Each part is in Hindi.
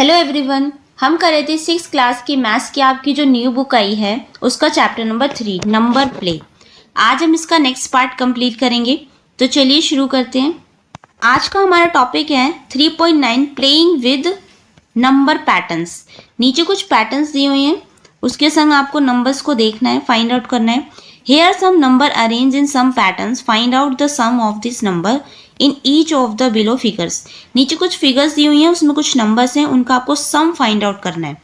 हेलो एवरीवन, हम कर रहे थे 6th क्लास की मैथ्स की आपकी जो न्यू बुक आई है उसका चैप्टर नंबर 3 नंबर प्ले। आज हम इसका नेक्स्ट पार्ट कंप्लीट करेंगे, तो चलिए शुरू करते हैं। आज का हमारा टॉपिक है 3.9 प्लेइंग विद नंबर पैटर्न्स। नीचे कुछ पैटर्न्स दिए हुए हैं, उसके संग आपको नंबर्स को देखना है, फाइंड आउट करना है। Here some number arrange in some patterns, find out the sum of this number in each of the below figures. नीचे कुछ फिगर्स दी हुई हैं, उसमें कुछ नंबर्स हैं, उनका आपको सम फाइंड आउट करना है।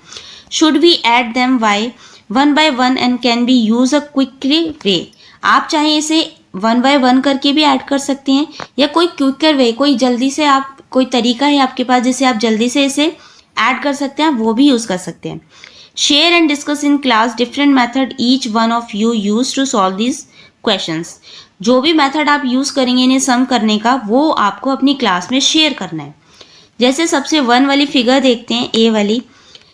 Should we add them by one by one and can be use a quickly way. आप चाहे इसे वन बाय वन करके भी ऐड कर सकते हैं, या कोई क्विकर वे, कोई जल्दी से आप कोई तरीका है आपके पास जिससे आप जल्दी से इसे ऐड कर सकते हैं, वो भी यूज़ कर सकते हैं। Share and discuss in class different method each one of you use to solve this questions. जो भी मेथड आप यूज़ करेंगे इन्हें सम करने का, वो आपको अपनी क्लास में शेयर करना है। जैसे सबसे 1 वाली फिगर देखते हैं, ए वाली।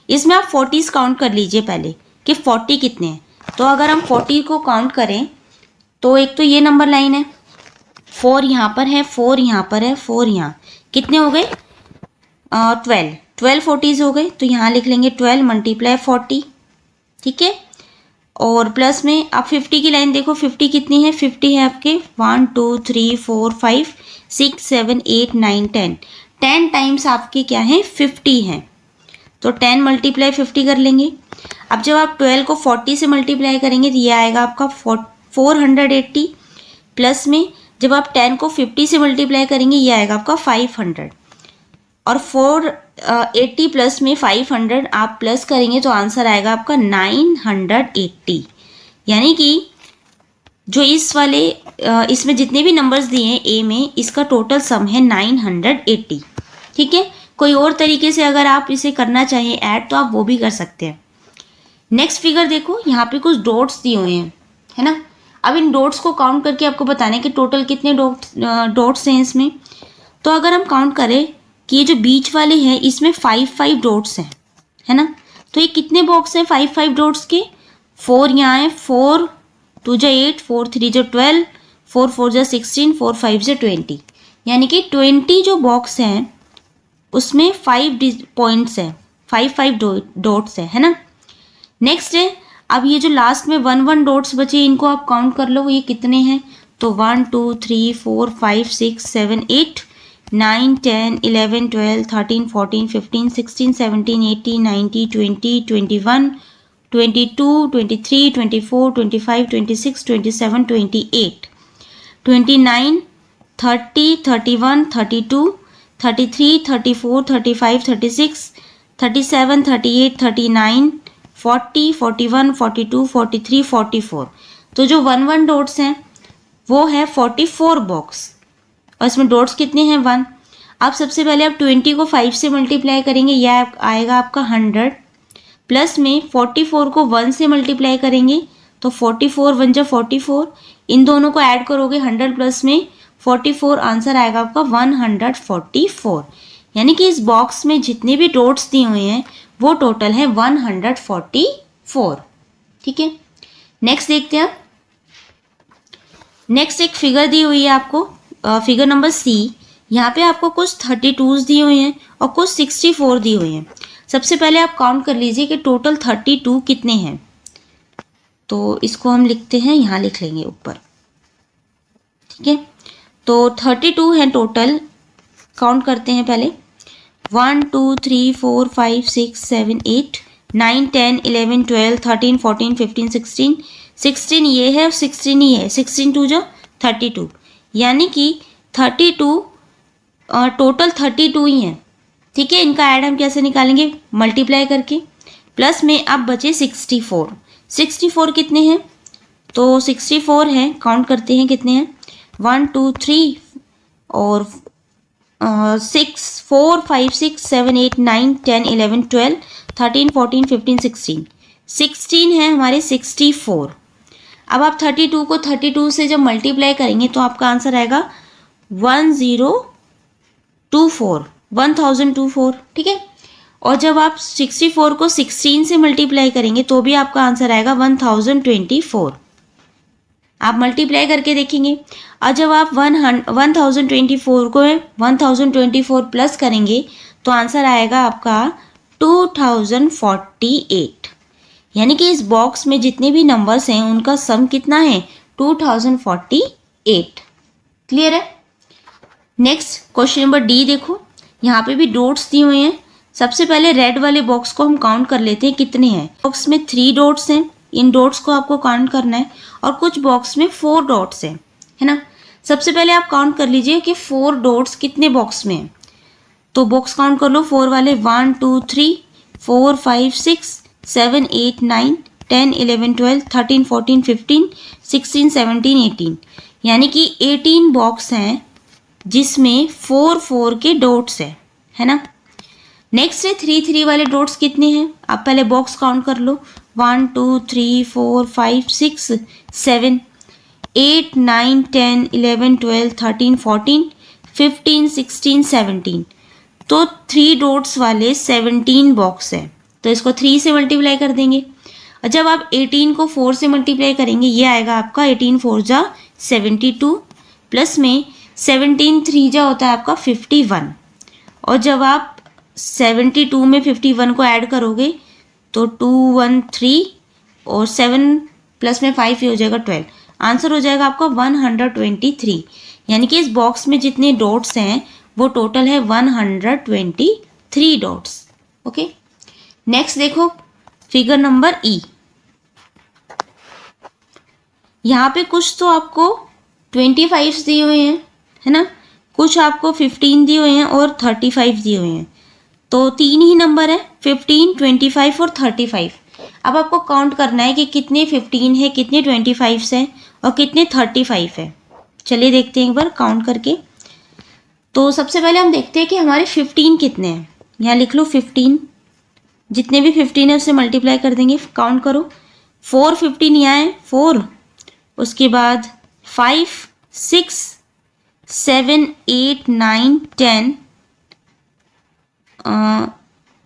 इसमें आप 40s काउंट कर लीजिए पहले कि 40 कितने हैं। तो अगर हम 40 को काउंट करें तो एक तो ये नंबर लाइन है, 4 यहाँ पर है, 4 यहाँ पर है, 4 यहाँ, कितने हो गए 12 40s हो गए। तो यहाँ लिख लेंगे 12 मल्टीप्लाई 40, ठीक है। और प्लस में आप 50 की लाइन देखो, 50 कितनी है, 50 है आपके 1 2 3 4 5 6 7 8 9 10 10 टाइम्स आपके क्या है 50 हैं। तो 10 मल्टीप्लाई 50 कर लेंगे। अब जब आप 12 को 40 से मल्टीप्लाई करेंगे तो ये आएगा आपका 480। प्लस में जब आप 10 को 50 से मल्टीप्लाई करेंगे ये आएगा आपका 500। और 480 प्लस में 500 आप प्लस करेंगे तो आंसर आएगा आपका 980। यानी कि जो इस वाले इसमें जितने भी नंबर्स दिए हैं ए में, इसका टोटल सम है 980, ठीक है। कोई और तरीके से अगर आप इसे करना चाहें ऐड, तो आप वो भी कर सकते हैं। नेक्स्ट फिगर देखो, यहाँ पे कुछ डॉट्स दिए हुए हैं, है ना। अब इन डॉट्स को काउंट करके आपको बताना है कि टोटल कितने डॉट्स हैं इसमें। तो अगर हम काउंट करें कि ये जो बीच वाले हैं इसमें 5 डॉट्स हैं, है ना। तो ये कितने बॉक्स हैं 5 डॉट्स के, 4 यहाँ है, 4 2 जा 8, 4 3 जा 12, 4 4 जा 16, 4 5 जा 20। यानी कि 20 जो बॉक्स हैं उसमें 5 पॉइंट्स हैं, 5 डॉट्स है ना। नेक्स्ट है, अब ये जो लास्ट में 1 डॉट्स बचे इनको आप काउंट कर लो, ये कितने हैं। तो 1 2 3 4 5 6 7 8 9 10 11 12 13 14 15 16 17 18 19 20 21 22 23 24 25 26 27 28 29 30 31 32 33 34 35 36 37 38 39 40 41 42 43 44। तो जो 1 डॉट्स हैं वो है 44 बॉक्स, और इसमें डॉट्स कितने हैं 1। अब सबसे पहले आप 20 को 5 से मल्टीप्लाई करेंगे, यह आएगा आपका 100। प्लस में 44 को 1 से मल्टीप्लाई करेंगे तो 44 1 जा 44, इन दोनों को ऐड करोगे 100 प्लस में 44, आंसर आएगा आपका 144। यानी कि इस बॉक्स में जितने भी डॉट्स दिए हुए हैं वो टोटल है 144, ठीक है। नेक्स्ट देखते हैं। नेक्स्ट एक फिगर दी हुई है आपको, फिगर नंबर सी। यहाँ पे आपको कुछ 32s दिए हुए हैं और कुछ 64 दिए हुए हैं। सबसे पहले आप काउंट कर लीजिए कि टोटल 32 कितने हैं। तो इसको हम लिखते हैं, यहाँ लिख लेंगे ऊपर, ठीक है। तो 32 हैं टोटल, काउंट करते हैं पहले। 1 2 3 4 5 6 7 8 9 10 11 12 13 14 15 16 16 ये है, 16 ही है, 16 2 जो 32, यानी कि 32 टोटल 32 ही हैं, ठीक है। इनका ऐड हम कैसे निकालेंगे, मल्टीप्लाई करके। प्लस में अब बचे 64 कितने हैं, तो 64 हैं, काउंट करते हैं कितने हैं, 1 2 3 और 6 4 5 6 7 8 9 10 11 12 13 14 15 16 है हमारे 64। अब आप 32 को 32 से जब मल्टीप्लाई करेंगे तो आपका आंसर आएगा 1024, ठीक है। और जब आप 64 को 16 से मल्टीप्लाई करेंगे तो भी आपका आंसर आएगा 1024। आप मल्टीप्लाई करके देखेंगे, और जब आप 1024 को 1024 प्लस करेंगे तो आंसर आएगा आपका 2048, यानी कि इस बॉक्स में जितने भी नंबर्स हैं उनका सम कितना है 2048। क्लियर है। नेक्स्ट क्वेश्चन नंबर डी देखो, यहाँ पे भी डॉट्स दिए हुए हैं। सबसे पहले रेड वाले बॉक्स को हम काउंट कर लेते हैं कितने हैं। बॉक्स में 3 डॉट्स हैं, इन डॉट्स को आपको काउंट करना है, और कुछ बॉक्स में 4 डॉट्स हैं, है ना। सबसे पहले आप काउंट कर लीजिए कि 4 डॉट्स कितने बॉक्स में हैं। तो बॉक्स काउंट कर लो 4 वाले, 1 2 3 4 5 6 7 8 9 10 11 12 13 14 15 16 17 18, यानी कि 18 बॉक्स हैं जिसमें 4 4 के डॉट्स है ना। नेक्स्ट है 3 3 वाले डॉट्स कितने हैं, आप पहले बॉक्स काउंट कर लो 1 2 3 4 5 6 7 8 9 10 11 12 13 14 15 16 17, तो 3 डॉट्स वाले 17 बॉक्स है। तो इसको 3 से मल्टीप्लाई कर देंगे, और जब आप 18 को 4 से मल्टीप्लाई करेंगे ये आएगा आपका 18 4 जा 72, प्लस में 17 3 जा होता है आपका 51, और जब आप 72 में 51 को ऐड करोगे तो 2 1 3 और 7 प्लस में 5 ये हो जाएगा 12, आंसर हो जाएगा आपका 123, यानी कि इस बॉक्स में जितने डॉट्स हैं वो टोटल है 123 डॉट्स। ओके, नेक्स्ट देखो फिगर नंबर ई। यहाँ पे कुछ तो आपको 25 दिए हुए हैं, है ना, कुछ आपको 15 दिए हुए हैं और 35 दिए हुए हैं, तो 3 ही नंबर है 15 25 और 35। अब आपको काउंट करना है कि कितने 15 है, कितने 25 है और कितने 35 है। चलिए देखते हैं एक बार काउंट करके। तो सबसे पहले हम देखते हैं कि हमारे 15 कितने हैं। यहाँ लिख लो 15, जितने भी 15 है उससे मल्टीप्लाई कर देंगे। काउंट करो 4 15 यहाँ है 4, उसके बाद 5 6 7 8 9 10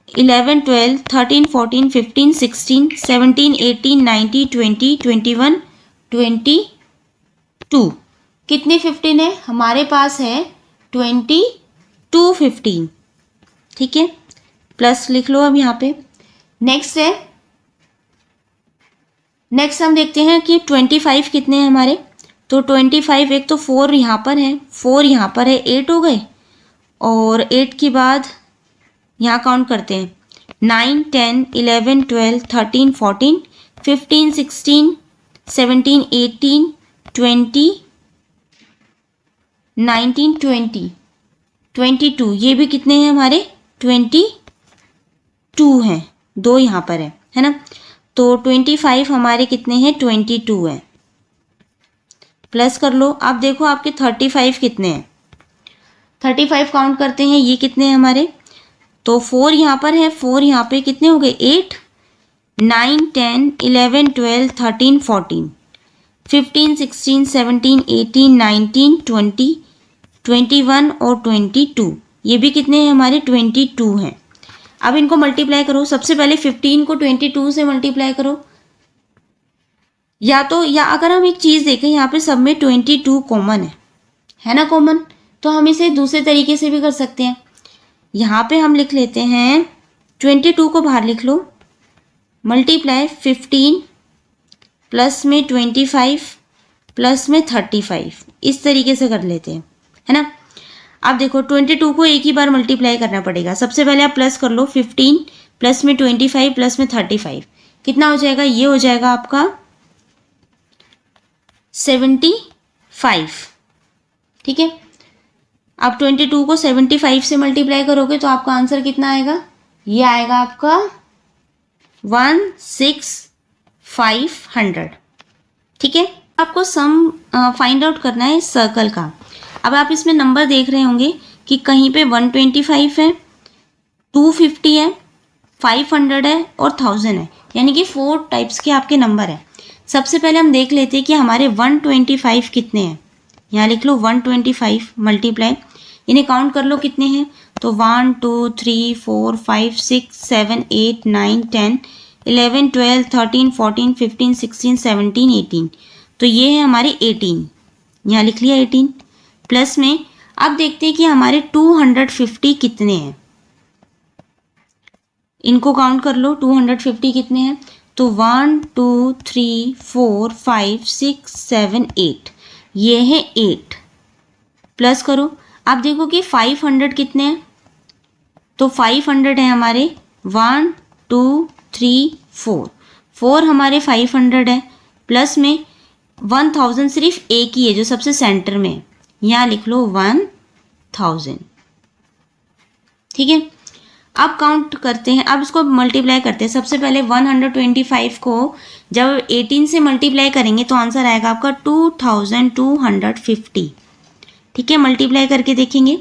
11 12 13 14 15 16 17 18 19 20 21 22। कितने 15 है हमारे पास है 22 15, ठीक है, प्लस लिख लो अब यहाँ पे। नेक्स्ट है, नेक्स्ट हम देखते हैं कि 25 कितने हैं हमारे। तो 25 एक तो 4 यहाँ पर है, 4 यहाँ पर है, 8 हो गए, और 8 के बाद यहाँ काउंट करते हैं 9 10 11 12 13 14 15 16 17 18 20 19 20 22, ये भी कितने हैं हमारे 22 हैं, 2 यहाँ पर है ना। तो 25 हमारे कितने हैं 22 हैं, प्लस कर लो। अब देखो आपके 35 कितने हैं, 35 काउंट करते हैं, ये कितने हैं हमारे। तो 4 यहाँ पर है, 4 यहाँ पे कितने हो गए 8 9 10 11 12 13 14 15 16 17 18 19 20 21 और 22, ये भी कितने हैं हमारे 22 हैं। अब इनको मल्टीप्लाई करो, सबसे पहले 15 को 22 से मल्टीप्लाई करो, या अगर हम एक चीज़ देखें यहाँ पे सब में 22 कॉमन है ना, कॉमन, तो हम इसे दूसरे तरीके से भी कर सकते हैं। यहाँ पे हम लिख लेते हैं 22 को बाहर लिख लो, मल्टीप्लाई 15 प्लस में 25 प्लस में 35, इस तरीके से कर लेते हैं, है ना। अब देखो 22 को एक ही बार मल्टीप्लाई करना पड़ेगा। सबसे पहले आप प्लस कर लो 15 प्लस में 25 प्लस में 35, कितना हो जाएगा, ये हो जाएगा आपका 75, ठीक है। अब 22 को 75 से मल्टीप्लाई करोगे तो आपका आंसर कितना आएगा, ये आएगा आपका 16500, ठीक है। आपको सम फाइंड आउट करना है इस सर्कल का। अब आप इसमें नंबर देख रहे होंगे कि कहीं पे 125 है, 250 है, 500 है और 1000 है, यानी कि 4 टाइप्स के आपके नंबर हैं। सबसे पहले हम देख लेते हैं कि हमारे 125 कितने हैं। यहाँ लिख लो 125 मल्टीप्लाई, इन्हें काउंट कर लो कितने हैं। तो 1 2 3 4 5 6 7 8 9 10 11 12 13 14 15 16 17 18, तो ये है हमारे 18, यहाँ लिख लिया 18, प्लस में अब देखते हैं कि हमारे 250 कितने हैं। इनको काउंट कर लो, 250 कितने हैं, तो 1 2 3 4 5 6 7 8, ये है 8, प्लस करो। आप देखो कि 500 कितने हैं, तो 500 है हमारे 1 2 3 4, 4 हमारे 500 है, प्लस में 1000 सिर्फ एक ही है जो सबसे सेंटर में है, यहाँ लिख लो 1000, ठीक है। अब काउंट करते हैं, अब इसको मल्टीप्लाई करते हैं। सबसे पहले 125 को जब 18 से मल्टीप्लाई करेंगे तो आंसर आएगा आपका 2250, ठीक है, मल्टीप्लाई करके देखेंगे।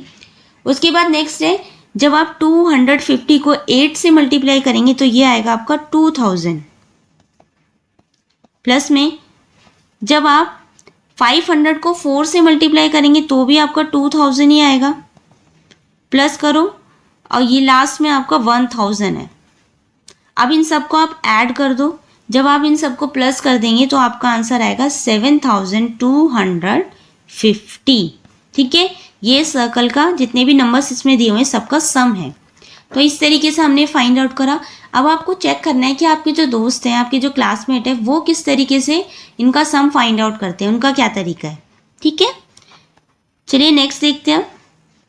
उसके बाद नेक्स्ट है, जब आप 250 को 8 से मल्टीप्लाई करेंगे तो ये आएगा आपका 2000, प्लस में जब आप 500 को 4 से मल्टीप्लाई करेंगे तो भी आपका 2000 ही आएगा, प्लस करो, और ये लास्ट में आपका 1000 है। अब इन सबको आप ऐड कर दो, जब आप इन सबको प्लस कर देंगे तो आपका आंसर आएगा 7250, ठीक है। ये सर्कल का जितने भी नंबर्स इसमें दिए हुए हैं सबका सम है। तो इस तरीके से हमने फाइंड आउट करा। अब आपको चेक करना है कि आपके जो दोस्त हैं, आपके जो क्लासमेट है, वो किस तरीके से इनका सम फाइंड आउट करते हैं, उनका क्या तरीका है, ठीक है। चलिए नेक्स्ट देखते हैं।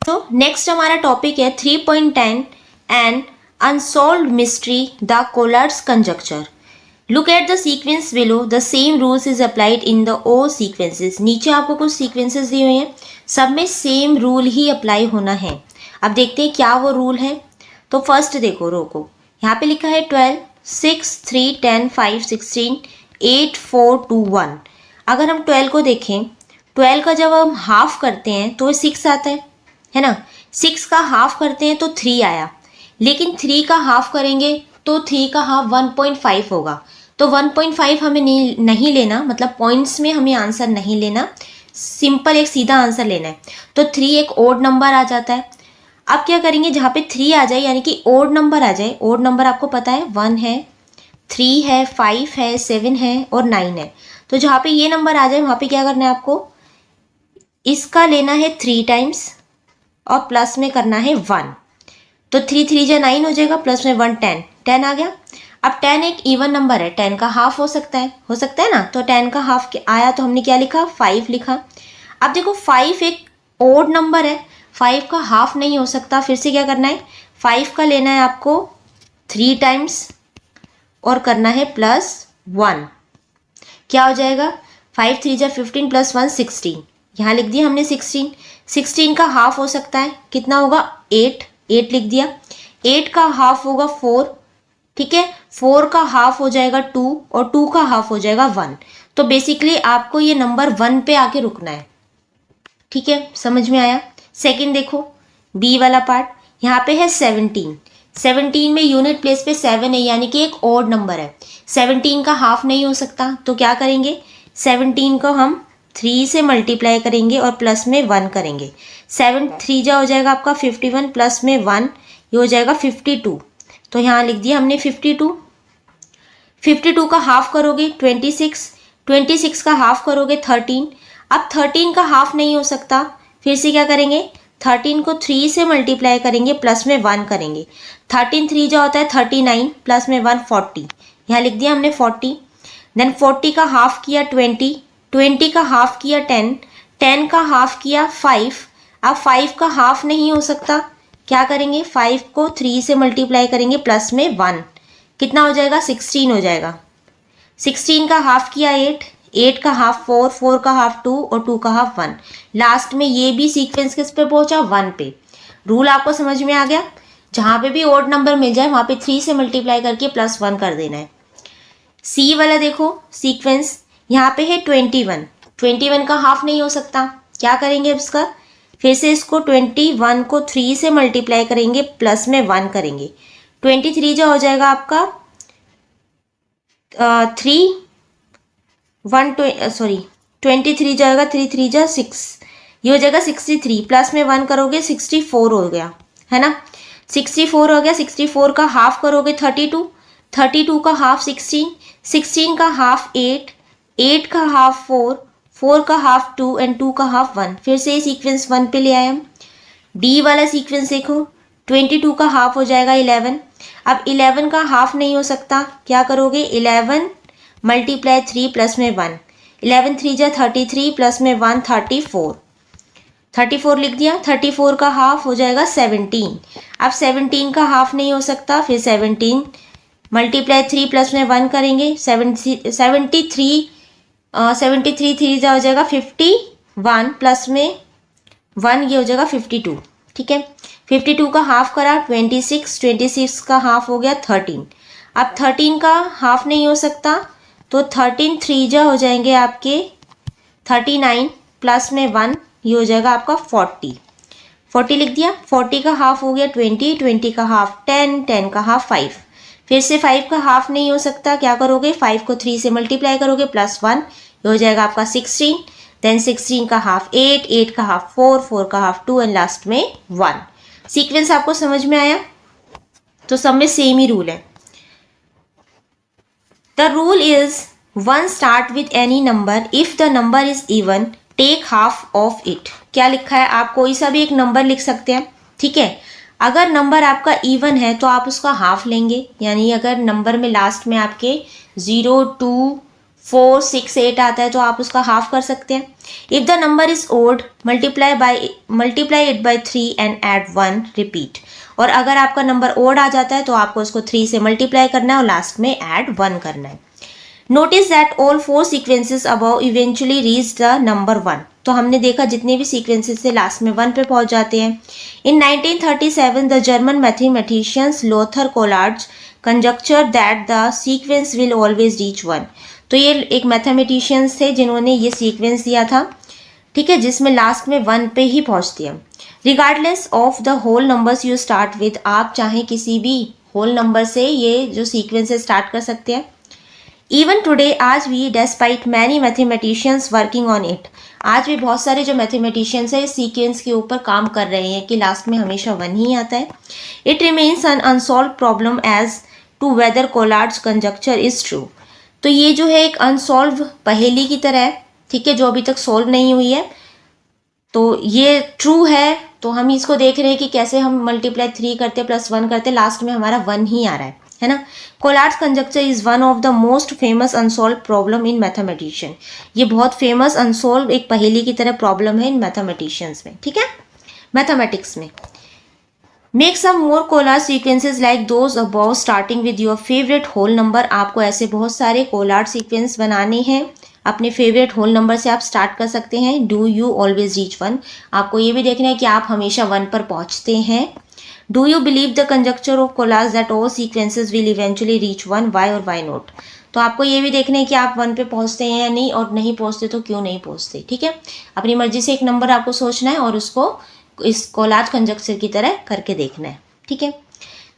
तो नेक्स्ट हमारा टॉपिक है 3.10 and unsolved mystery the Collatz conjecture. Look at the sequence below, the same rules is applied in the o sequences. नीचे आपको कुछ सीक्वेंसेस दिए हुए हैं, सब में सेम रूल ही अप्लाई होना है। अब देखते हैं क्या वो रूल है। तो फर्स्ट देखो रो को, यहाँ पे लिखा है 12 6 3 10 5 16 8 4 2 1। अगर हम 12 को देखें, 12 का जब हम हाफ करते हैं तो 6 आता है ना। 6 का हाफ करते हैं तो 3 आया, लेकिन 3 का हाफ करेंगे तो 3 का हाफ 1.5 होगा। तो 1.5 हमें नहीं लेना, मतलब पॉइंट्स में हमें आंसर नहीं लेना, सिंपल एक सीधा आंसर लेना है। तो 3 एक ओड नंबर आ जाता है। अब क्या करेंगे, जहाँ पे 3 आ जाए यानी कि ओड नंबर आ जाए, ओड नंबर आपको पता है 1 है, 3 है, 5 है, 7 है और 9 है। तो जहाँ पे ये नंबर आ जाए वहाँ पे क्या करना है आपको, इसका लेना है 3 टाइम्स और प्लस में करना है 1। तो 3 3 जा 9 हो जाएगा, प्लस में 1 10, 10 आ गया। अब 10 एक इवन नंबर है, 10 का हाफ हो सकता है ना। तो 10 का हाफ आया तो हमने क्या लिखा, 5 लिखा। अब देखो 5 एक ओड नंबर है, 5 का हाफ नहीं हो सकता, फिर से क्या करना है, 5 का लेना है आपको 3 टाइम्स और करना है प्लस 1। क्या हो जाएगा, 5 3 जा 15 प्लस 1 16, यहाँ लिख दिया हमने 16। 16 का हाफ हो सकता है, कितना होगा 8, 8 लिख दिया। 8 का हाफ होगा 4, ठीक है, 4 का हाफ हो जाएगा 2 और 2 का हाफ हो जाएगा 1। तो बेसिकली आपको ये नंबर 1 पे आके रुकना है, ठीक है, समझ में आया। सेकंड देखो बी वाला पार्ट, यहाँ पे है 17। 17 में यूनिट प्लेस पे 7 है, यानी कि एक ऑड नंबर है। 17 का हाफ नहीं हो सकता, तो क्या करेंगे, 17 को हम 3 से मल्टीप्लाई करेंगे और प्लस में 1 करेंगे। 7 3 जा हो जाएगा आपका 51, प्लस में 1 ये हो जाएगा 52। तो यहाँ लिख दिया हमने 52। 52 का हाफ करोगे 26, 26 का हाफ करोगे 13। अब 13 का हाफ नहीं हो सकता, फिर से क्या करेंगे, 13 को 3 से मल्टीप्लाई करेंगे, प्लस में 1 करेंगे। 13 3 जा होता है 39, प्लस में 1 40, यहाँ लिख दिया हमने 40। देन 40 का हाफ किया 20, 20 का हाफ किया 10, 10 का हाफ किया 5। अब 5 का हाफ नहीं हो सकता, क्या करेंगे, 5 को 3 से मल्टीप्लाई करेंगे, प्लस में 1, कितना हो जाएगा 16 हो जाएगा। 16 का हाफ किया 8, 8 का हाफ 4, 4 का हाफ 2 और 2 का हाफ 1। लास्ट में ये भी सीक्वेंस किस पे पहुंचा, 1 पे। रूल आपको समझ में आ गया, जहाँ पे भी ओड नंबर मिल जाए वहाँ पे 3 से मल्टीप्लाई करके प्लस 1 कर देना है। सी वाला देखो सीक्वेंस, यहाँ पे है 21, 21 का हाफ नहीं हो सकता, क्या करेंगे इसका, फिर से इसको 21 को 3 से मल्टीप्लाई करेंगे, प्लस में 1 करेंगे। 23 जो हो जाएगा आपका 23 जाएगा 3 3 जा 6, ये हो जाएगा 63, प्लस में 1 करोगे 64 हो गया, है ना। 64 हो गया, 64 का हाफ करोगे 32, 32 का हाफ 16, 16 का हाफ 8, 8 का हाफ 4, 4 का हाफ 2 एंड 2 का हाफ 1। फिर से ये सीक्वेंस 1 पे ले आए हम। डी वाला सीक्वेंस देखो 22 का हाफ हो जाएगा 11। अब 11 का हाफ नहीं हो सकता, क्या करोगे, 11 मल्टीप्लाई 3 प्लस में 1, 11 3 जा 33 प्लस में 1 34, 34 लिख दिया। 34 का हाफ हो जाएगा 17। अब 17 का हाफ नहीं हो सकता, फिर 17 मल्टीप्लाई 3 प्लस में 1 करेंगे, 73 73 3 जा हो जाएगा 51 प्लस में 1 ये हो जाएगा 52। ठीक है, 52 का हाफ करा 26, 26 का हाफ हो गया 13। अब 13 का हाफ नहीं हो सकता, तो 13 3 जा हो जाएंगे आपके 39 प्लस में 1 ये हो जाएगा आपका 40, 40 लिख दिया। 40 का हाफ हो गया 20, 20 का हाफ 10, 10 का हाफ 5। फिर से 5 का हाफ नहीं हो सकता, क्या करोगे, 5 को 3 से मल्टीप्लाई करोगे प्लस 1 ये हो जाएगा आपका 16, देन 16 का हाफ 8, 8 का हाफ 4, 4 का हाफ 2 एंड लास्ट में 1। सीक्वेंस आपको समझ में आया? तो सब में सेम ही रूल है। The rule is 1 start with any number, if the number is even take half of it. क्या लिखा है, आप कोई सा भी एक नंबर लिख सकते हैं, ठीक है। अगर नंबर आपका इवन है तो आप उसका हाफ लेंगे, यानी अगर नंबर में लास्ट में आपके 0, 2, 4, 6, 8 आता है तो आप उसका हाफ कर सकते हैं। If the number is odd multiply it by 3 and add 1 repeat. और अगर आपका नंबर ओड आ जाता है तो आपको उसको 3 से मल्टीप्लाई करना है और लास्ट में ऐड 1 करना है। Notice that all 4 sequences above eventually reach the number 1। तो हमने देखा जितने भी सीक्वेंसेस से लास्ट में 1 पे पहुंच जाते हैं। In 1937 the German mathematicians Lothar Collatz conjecture that the sequence will always reach 1। तो ये एक मैथमेटिशियंस थे जिन्होंने ये सीक्वेंस दिया था, ठीक है, जिसमें लास्ट में 1 पे ही पहुंचती है। Regardless of the whole numbers you start with, आप चाहे किसी भी होल नंबर से ये जो सीक्वेंस है स्टार्ट कर सकते हैं। इवन टुडे, आज भी, despite many mathematicians working on it, आज भी बहुत सारे जो मैथमेटिशियंस है इस सीक्वेंस के ऊपर काम कर रहे हैं कि लास्ट में हमेशा 1 ही आता है। It remains an unsolved problem as to whether Collatz conjecture is true. तो ये जो है एक अनसॉल्व पहेली की तरह है, ठीक है, जो अभी तक सॉल्व नहीं हुई है। तो ये ट्रू है, तो हम इसको देख रहे हैं कि कैसे हम मल्टीप्लाई 3 करते प्लस 1 करते, लास्ट में हमारा 1 ही आ रहा है ना। Collatz conjecture is one of the most famous unsolved problem in mathematician. ये बहुत फेमस अनसॉल्व एक पहेली की तरह प्रॉब्लम है इन मैथमेटिशियंस में, ठीक है, मैथमेटिक्स में। Make some more Collatz sequences like those above starting with your favourite whole number. आपको ऐसे बहुत सारे कोलार्ड सीक्वेंस बनाने हैं, अपने फेवरेट होल नंबर से आप स्टार्ट कर सकते हैं। डू यू ऑलवेज रीच 1, आपको ये भी देखना है कि आप हमेशा 1 पर पहुंचते हैं। Do you believe the conjecture of Collatz that all sequences will eventually reach 1, why और वाई नॉट। तो आपको ये भी देखना है कि आप 1 पे पहुंचते हैं या नहीं, और नहीं पहुंचते तो क्यों नहीं पहुंचते, ठीक है। अपनी मर्जी से एक नंबर आपको सोचना है और उसको इस कोलार्ड कंजक्चर की तरह करके देखना है, ठीक है।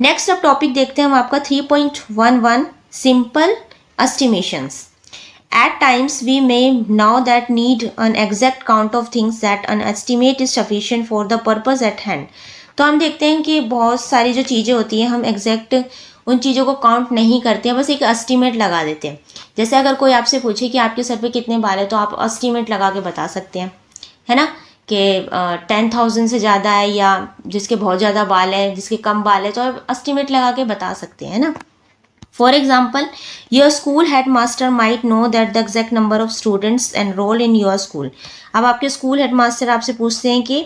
नेक्स्ट अब टॉपिक देखते हैं हम आपका 3.11 simple estimations. At times we may now that need an exact count of things that an estimate is sufficient for the purpose at hand। तो हम देखते हैं कि बहुत सारी जो चीज़ें होती हैं हम एग्जैक्ट उन चीज़ों को काउंट नहीं करते हैं, बस एक एस्टिमेट लगा देते हैं। जैसे अगर कोई आपसे पूछे कि आपके सर पे कितने बाल है तो आप एस्टिमेट लगा के बता सकते हैं, है ना, कि 10,000 से ज़्यादा है, या जिसके बहुत ज़्यादा बाल है, जिसके कम बाल है, तो आप एस्टिमेट लगा के बता सकते हैं, है ना। For example, your school headmaster might know that the exact number of students enrolled in your school। अब आपके स्कूल हेडमास्टर आपसे पूछते हैं कि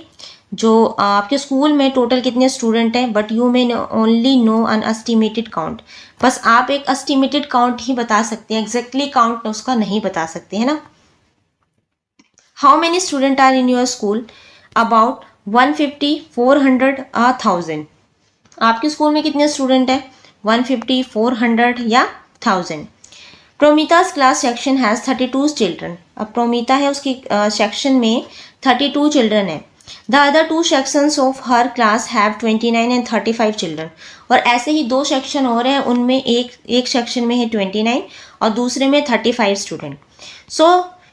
जो आपके स्कूल में टोटल कितने स्टूडेंट हैं, but you may only know an estimated count. बस आप एक एस्टिमेटेड काउंट ही बता सकते हैं, एग्जैक्टली काउंट उसका नहीं बता सकते, है ना। How many student are in your school? About 150, 400, 1000। आपके स्कूल में कितने स्टूडेंट हैं? 150, 400 या 1000। प्रोमिता's क्लास सेक्शन हैज़ 32 चिल्ड्रन। अब प्रोमिता है, उसकी सेक्शन में 32 चिल्ड्रन है। The other 2 sections of her class have 29 and 35 children. और ऐसे ही 2 सेक्शन और हैं, उनमें एक सेक्शन में है 29 और दूसरे में 35 student. So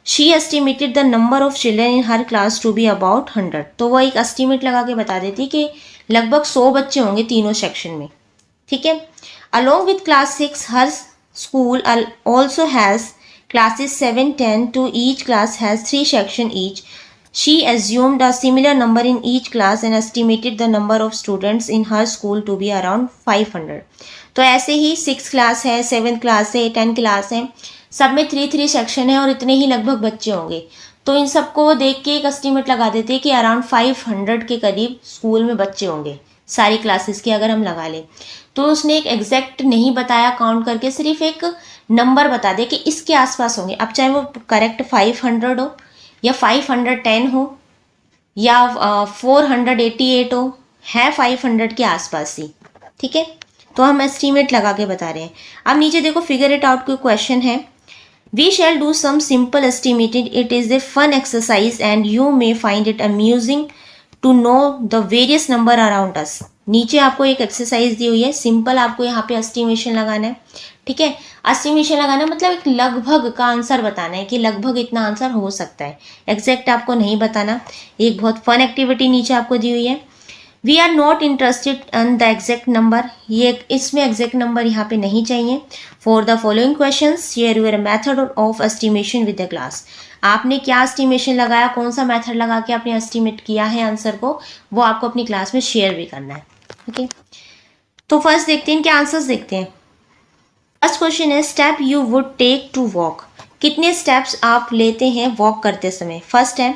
she estimated the number of children in her class to be about 100। तो वो एक एस्टिमेट लगा के बता देती कि लगभग 100 बच्चे होंगे तीनों सेक्शन में, ठीक है। Along with class 6, her school also has classes 7, 10 to each class has 3 section each। She assumed a similar number in each class and estimated the number of students in her school to be around 500. तो ऐसे ही 6 क्लास है, 7 क्लास है, 10 क्लास है, सब में 3 सेक्शन है और इतने ही लगभग बच्चे होंगे। तो इन सबको वो देख के एक एस्टीमेट लगा देते हैं कि अराउंड 500 के करीब स्कूल में बच्चे होंगे, सारी क्लासेस के अगर हम लगा लें। तो उसने एक एग्जैक्ट नहीं बताया काउंट करके, सिर्फ एक नंबर बता दिया कि इसके आसपास होंगे। अब चाहे वो करेक्ट 500 हो या 510 हो या 488 हो, है 500 के आसपास ही, ठीक है। तो हम एस्टीमेट लगा के बता रहे हैं। अब नीचे देखो, फिगर इट आउट कोई क्वेश्चन है। We shall do some simple estimated, it is a fun exercise and you may find it amusing to know the various number around us. नीचे आपको एक एक्सरसाइज दी हुई है, सिंपल आपको यहाँ पे एस्टिमेशन लगाना है, ठीक है। एस्टिमेशन लगाना मतलब एक लगभग का आंसर बताना है कि लगभग इतना आंसर हो सकता है, एग्जैक्ट आपको नहीं बताना। एक बहुत फन एक्टिविटी नीचे आपको दी हुई है। We are not interested in the exact number, ये इसमें एग्जैक्ट नंबर यहाँ पे नहीं चाहिए। For the following question share your method of estimation with the class. आपने क्या एस्टिमेशन लगाया, कौन सा मेथड लगा के आपने एस्टिमेट किया है आंसर को, वो आपको अपनी क्लास में शेयर भी करना है, ओके। तो फर्स्ट देखते हैं इनके आंसर्स देखते हैं। फर्स्ट क्वेश्चन है step you would take to walk. कितने स्टेप्स आप लेते हैं वॉक करते समय। फर्स्ट है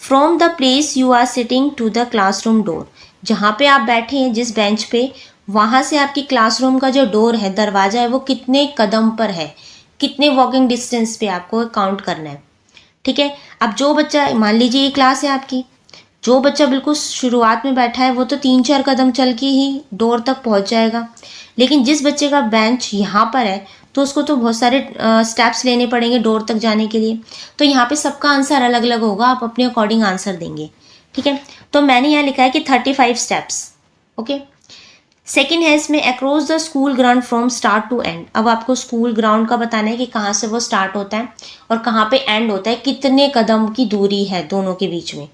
from the place you are sitting to the classroom door. जहाँ पे आप बैठे हैं जिस बेंच पे, वहाँ से आपकी क्लासरूम का जो डोर है, दरवाज़ा है, वो कितने कदम पर है, कितने वॉकिंग डिस्टेंस पे आपको काउंट करना है, ठीक है। अब जो बच्चा, मान लीजिए ये क्लास है आपकी, जो बच्चा बिल्कुल शुरुआत में बैठा है वो तो 3-4 कदम चल के ही डोर तक पहुँच जाएगा। लेकिन जिस बच्चे का बेंच यहाँ पर है तो उसको तो बहुत सारे स्टेप्स लेने पड़ेंगे डोर तक जाने के लिए। तो यहाँ पे सबका आंसर अलग अलग होगा, आप अपने अकॉर्डिंग आंसर देंगे, ठीक है। तो मैंने यहाँ लिखा है कि 35 स्टेप्स, ओके। सेकेंड है इसमें across the school ground from start to end. अब आपको स्कूल ग्राउंड का बताना है कि कहाँ से वो स्टार्ट होता है और कहाँ पे एंड होता है, कितने कदम की दूरी है दोनों के बीच में।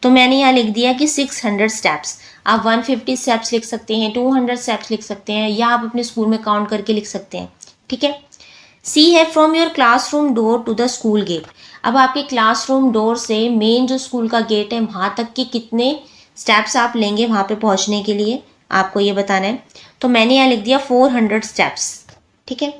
तो मैंने यहाँ लिख दिया कि 600 स्टेप्स। आप 150 स्टेप्स लिख सकते हैं, 200 स्टेप्स लिख सकते हैं, या आप अपने स्कूल में काउंट करके लिख सकते हैं, ठीक है। सी है from your classroom door to the school gate. अब आपके क्लासरूम डोर से मेन जो स्कूल का गेट है वहाँ तक के कितने स्टेप्स आप लेंगे वहाँ पे पहुँचने के लिए, आपको ये बताना है। तो मैंने यहाँ लिख दिया 400 स्टेप्स, ठीक है।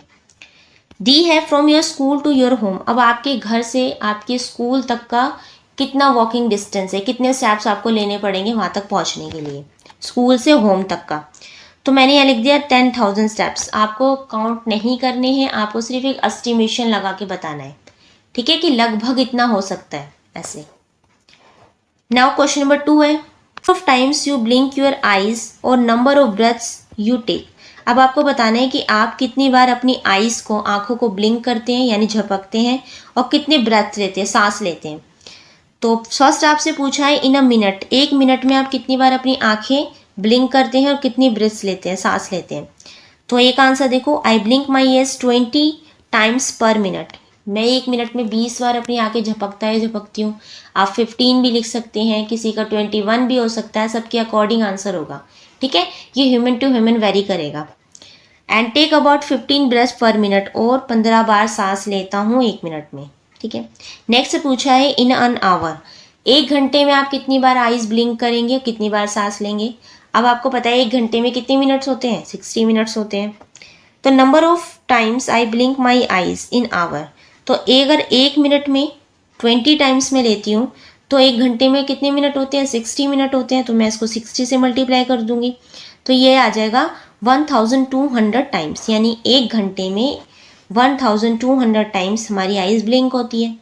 डी है from your school to your home. अब आपके घर से आपके स्कूल तक का कितना वॉकिंग डिस्टेंस है, कितने स्टेप्स आपको लेने पड़ेंगे वहाँ तक पहुँचने के लिए, स्कूल से होम तक का। तो मैंने यहाँ लिख दिया 10,000 स्टेप्स। आपको काउंट नहीं करने हैं, आपको सिर्फ एक एस्टिमेशन लगा के बताना है, ठीक है, कि लगभग इतना हो सकता है ऐसे। नाउ क्वेश्चन नंबर 2 है of times you blink your eyes और number of breaths you take. अब आपको बताना है कि आप कितनी बार अपनी आईज को, आंखों को ब्लिंक करते हैं यानी झपकते हैं, और कितने ब्रेथ लेते हैं, सांस लेते हैं। तो फर्स्ट आपसे पूछा है इन अ मिनट, 1 मिनट में आप कितनी बार अपनी आंखें ब्लिंक करते हैं और कितनी ब्रेथ्स लेते हैं, सांस लेते हैं। तो एक आंसर देखो, I blink my eyes 20 times per minute. मैं 1 मिनट में 20 बार अपनी आंखें झपकती हूँ। आप 15 भी लिख सकते हैं, किसी का 21 भी हो सकता है, सबके अकॉर्डिंग आंसर होगा, ठीक है। ये ह्यूमन टू ह्यूमन वेरी करेगा। And take about 15 breaths per minute, और 15 बार सांस लेता हूँ 1 मिनट में, ठीक है। नेक्स्ट पूछा है इन एन आवर, 1 घंटे में आप कितनी बार आईज ब्लिंक करेंगे, कितनी बार सांस लेंगे। अब आपको पता है 1 घंटे में कितने मिनट्स होते हैं, 60 मिनट्स होते हैं। तो number of times I blink my eyes in hour, तो अगर 1 मिनट में 20 टाइम्स में लेती हूँ तो 1 घंटे में कितने मिनट होते हैं, 60 मिनट होते हैं। तो मैं इसको 60 से मल्टीप्लाई कर दूंगी, तो ये आ जाएगा 1200 टाइम्स, यानी 1 घंटे में 1200 टाइम्स हमारी आईज ब्लिंक होती है।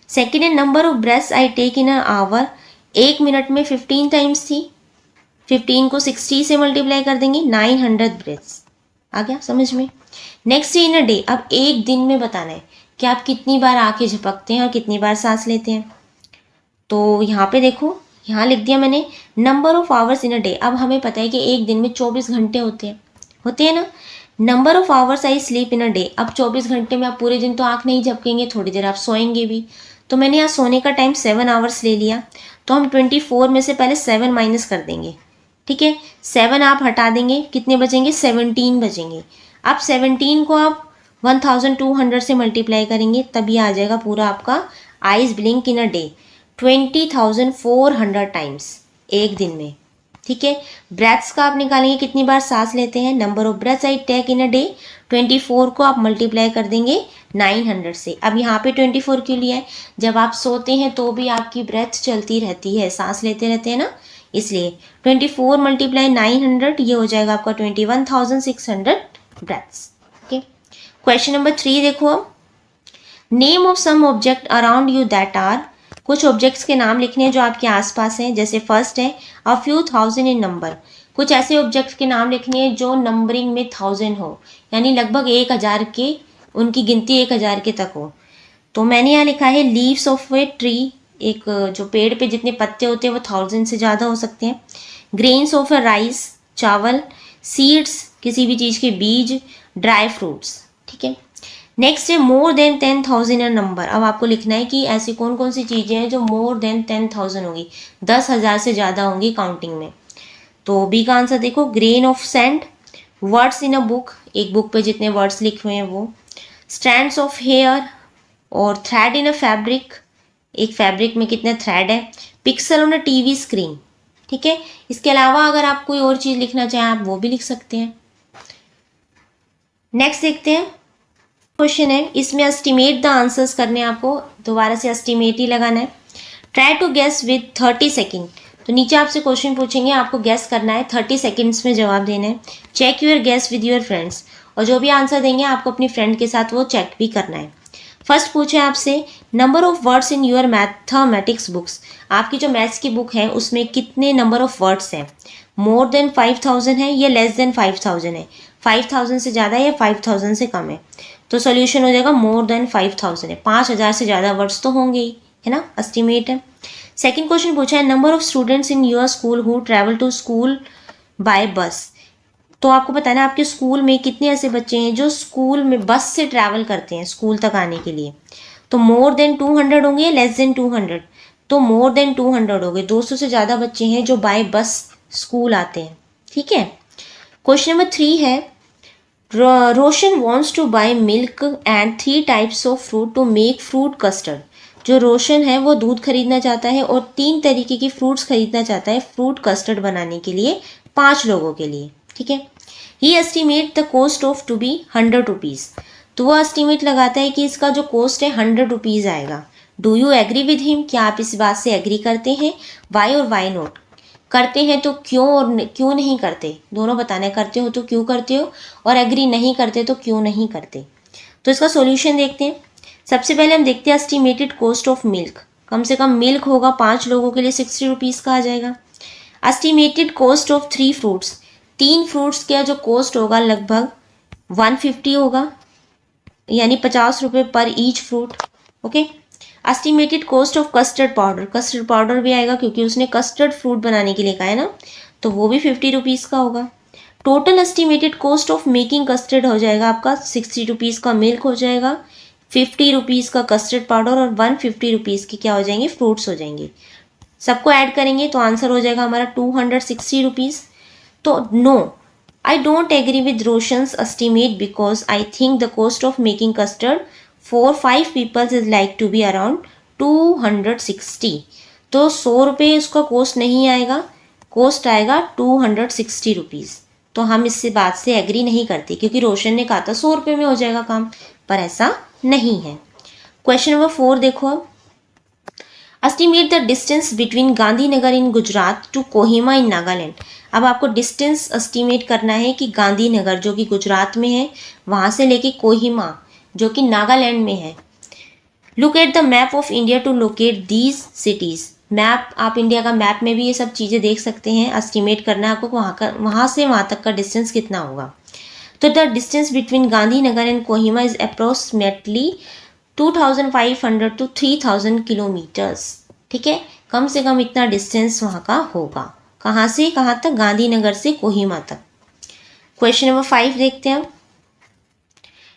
सेकेंड है number of breaths I take in a hour, 1 minute में 15 टाइम्स थी, 15 को 60 से मल्टीप्लाई कर देंगे, 900 ब्रेथ्स। आ गया समझ में। नेक्स्ट इन अ डे, अब 1 दिन में बताना है कि आप कितनी बार आंखें झपकते हैं और कितनी बार सांस लेते हैं। तो यहाँ पे देखो, यहाँ लिख दिया मैंने number of hours in a day. अब हमें पता है कि 1 दिन में 24 घंटे होते हैं ना। Number of hours I sleep in a day, अब 24 घंटे में आप पूरे दिन तो आँख नहीं झपकेंगे, थोड़ी देर आप सोएंगे भी। तो मैंने यहाँ सोने का टाइम 7 आवर्स ले लिया। तो हम 24 में से पहले 7 माइनस कर देंगे, ठीक है। 7 आप हटा देंगे, कितने बचेंगे, 17 बचेंगे। अब 17 को आप 1200 से मल्टीप्लाई करेंगे, तब ये आ जाएगा पूरा आपका eyes blink in a day. 20,400 times एक दिन में, ठीक है। ब्रेथ्स का आप निकालेंगे कितनी बार सांस लेते हैं, number of breaths I take in a day, 24 को आप मल्टीप्लाई कर देंगे 900 से। अब यहाँ पे 24 क्यों लिया है, जब आप सोते हैं तो भी आपकी ब्रेथ चलती रहती है, सांस लेते रहते हैं ना, इसलिए 24 मल्टीप्लाई 900 ये हो जाएगा आपका 21,600 ब्रेथ्स। ओके, क्वेश्चन नंबर 3 देखो अब, name of some object around you that are, कुछ ऑब्जेक्ट्स के नाम लिखने हैं जो आपके आसपास हैं। जैसे फर्स्ट है a few thousand in number, कुछ ऐसे ऑब्जेक्ट्स के नाम लिखने हैं जो नंबरिंग में 1000 हो, यानी लगभग 1000 के, उनकी गिनती 1000 के तक हो। तो मैंने यहाँ लिखा है लीव्स ऑफ ए ट्री, एक जो पेड़ पे जितने पत्ते होते हैं वो 1000 से ज़्यादा हो सकते हैं। ग्रेन्स ऑफ ए राइस, चावल। सीड्स, किसी भी चीज़ के बीज। ड्राई फ्रूट्स, ठीक है। नेक्स्ट है मोर देन 10,000 अ नंबर, अब आपको लिखना है कि ऐसी कौन कौन सी चीज़ें हैं जो मोर देन 10,000 होंगी, 10,000 से ज़्यादा होंगी काउंटिंग में। तो बी का आंसर देखो, grain of sand. Words in a book, एक बुक पे जितने वर्ड्स लिखे हुए हैं वो। स्ट्रैंड्स ऑफ हेयर और थ्रेड इन अ फैब्रिक, एक फैब्रिक में कितने थ्रेड है। Pixel on a TV screen, ठीक है। इसके अलावा अगर आप कोई और चीज़ लिखना चाहें आप वो भी लिख सकते हैं। नेक्स्ट देखते हैं क्वेश्चन है, इसमें एस्टिमेट द आंसर्स करने हैं आपको, दोबारा से एस्टिमेट ही लगाना है। Try to guess with 30 second, तो नीचे आपसे क्वेश्चन पूछेंगे, आपको गेस करना है, 30 सेकेंड्स में जवाब देना है। Check your guess with your friends, और जो भी आंसर देंगे आपको अपनी फ्रेंड के साथ वो चेक भी करना है। फर्स्ट पूछे आपसे number of words in your mathematics books, आपकी जो मैथ्स की बुक है उसमें कितने नंबर ऑफ वर्ड्स हैं, मोर देन 5,000 है या लेस देन 5,000 है, 5,000 से ज़्यादा है या 5,000 से कम है। तो सोल्यूशन हो जाएगा मोर देन 5,000 है, 5,000 से ज़्यादा वर्ड्स तो होंगे ही, है ना, एस्टिमेट है। सेकंड क्वेश्चन पूछा है number of students in your school who travel to school by bus, तो आपको बताना है आपके स्कूल में कितने ऐसे बच्चे हैं जो स्कूल में बस से ट्रैवल करते हैं स्कूल तक आने के लिए। तो मोर देन 200 होंगे या लेस देन 200, तो मोर देन 200 हो गए, 200 से ज़्यादा बच्चे हैं जो बाय बस स्कूल आते हैं, ठीक है। क्वेश्चन नंबर 3 है Roshan wants to buy milk and 3 types of fruit to make fruit custard, जो रोशन है वो दूध खरीदना चाहता है और 3 तरीके की फ्रूट्स खरीदना चाहता है फ्रूट कस्टर्ड बनाने के लिए 5 लोगों के लिए, ठीक है। He estimate the cost of to be 100 rupees, तो वो एस्टिमेट लगाता है कि इसका जो कॉस्ट है 100 रुपीज़ आएगा। Do you agree with him, क्या आप इस बात से एग्री करते हैं। वाई और वाई नॉट, करते हैं तो क्यों और क्यों नहीं करते, दोनों बताना है, करते हो तो क्यों करते हो और एग्री नहीं करते तो क्यों नहीं करते। तो इसका सॉल्यूशन देखते हैं। सबसे पहले हम देखते हैं एस्टिमेटेड कॉस्ट ऑफ मिल्क, कम से कम मिल्क होगा 5 लोगों के लिए 60 रुपीज़ का आ जाएगा। Estimated cost of 3 fruits, 3 fruits का जो कॉस्ट होगा लगभग 150 होगा, यानी 50 रुपये पर each fruit, okay. Estimated cost of custard powder, custard powder भी आएगा क्योंकि उसने कस्टर्ड फ्रूट बनाने के लिए कहा है ना, तो वो भी 50 रुपीज़ का होगा। Total estimated cost of making custard हो जाएगा आपका 60 रुपीज़ का मिल्क हो जाएगा, 50 रुपीज़ का कस्टर्ड पाउडर और 150 रुपीज़ के क्या हो जाएंगे, फ्रूट्स हो जाएंगे। सबको ऐड करेंगे तो आंसर हो जाएगा हमारा 260 रुपीज़। तो no, I don't agree with Roshan's estimate because I think the cost of making custard for 5 peoples is like to be around 260, तो 100 रुपये उसका कॉस्ट नहीं आएगा, कॉस्ट आएगा 260 रुपीज़। तो हम इससे बात से एग्री नहीं करते क्योंकि रोशन ने कहा था 100 रुपये में हो जाएगा काम, पर ऐसा नहीं है। क्वेश्चन नंबर 4 देखो अब, estimate the distance between Gandhinagar in Gujarat to Kohima in Nagaland. अब आपको डिस्टेंस एस्टिमेट करना है कि गांधीनगर जो कि गुजरात में है वहाँ से लेके कोहिमा जो कि नागालैंड में है। Look at the map of India to locate these cities, map, आप इंडिया का मैप में भी ये सब चीज़ें देख सकते हैं। एस्टिमेट करना है आपको वहाँ से वहाँ तक का डिस्टेंस कितना होगा। तो the distance between Gandhinagar and Kohima is approximately 2,500 to 3,000 kilometres, ठीक है। कम से कम इतना डिस्टेंस वहाँ का होगा, कहाँ से कहाँ तक, गांधीनगर से कोहिमा तक। क्वेश्चन नंबर 5 देखते हैं।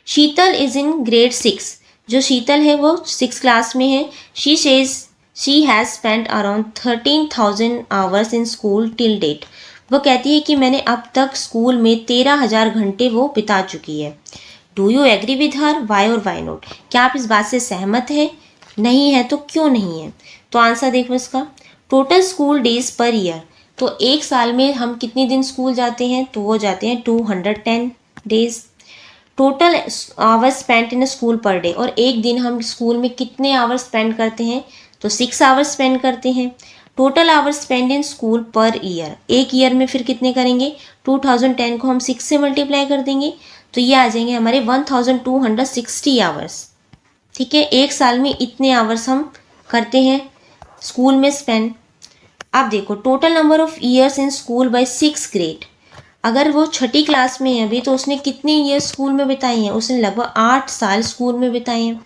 शीतल इज इन ग्रेड 6, जो शीतल है वो 6 क्लास में है। She says she has spent around 13,000 hours in school till date, वो कहती है कि मैंने अब तक स्कूल में 13,000 घंटे वो बिता चुकी है। Do you agree with her, why और वाई नॉट, क्या आप इस बात से सहमत है, नहीं है तो क्यों नहीं है। तो आंसर देखो इसका, total school days per year, तो एक साल में हम कितने दिन स्कूल जाते हैं, तो वो जाते हैं 210 days. Total hours spent in school per day, और एक दिन हम स्कूल में कितने आवर्स स्पेंड करते हैं, तो 6 आवर्स स्पेंड करते हैं। Total hours spend in school per year, एक ईयर में फिर कितने करेंगे, 2010 को हम 6 से मल्टीप्लाई कर देंगे, तो ये आ जाएंगे हमारे 1260 आवर्स। ठीक है, एक साल में इतने आवर्स हम करते हैं स्कूल में स्पेंड। अब देखो, total number of years in school by 6th grade, अगर वो छठी क्लास में है अभी, तो उसने कितने ईयर स्कूल में बिताई हैं, उसने लगभग 8 साल स्कूल में बिताए हैं।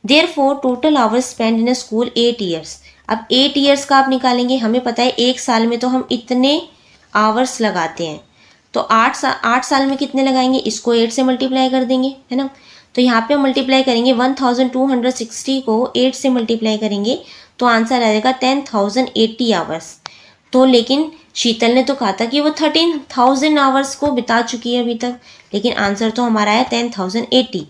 Therefore total hours spend in school 8 years. अब 8 ईयर्स का आप निकालेंगे, हमें पता है एक साल में तो हम इतने आवर्स लगाते हैं, तो 8 साल में कितने लगाएंगे, इसको 8 से मल्टीप्लाई कर देंगे, है ना। तो यहाँ पे मल्टीप्लाई करेंगे, 1260 को 8 से मल्टीप्लाई करेंगे तो आंसर आ जाएगा 10,080 आवर्स। तो लेकिन शीतल ने तो कहा था कि वो 13,000 आवर्स को बिता चुकी है अभी तक, लेकिन आंसर तो हमारा है 10,080।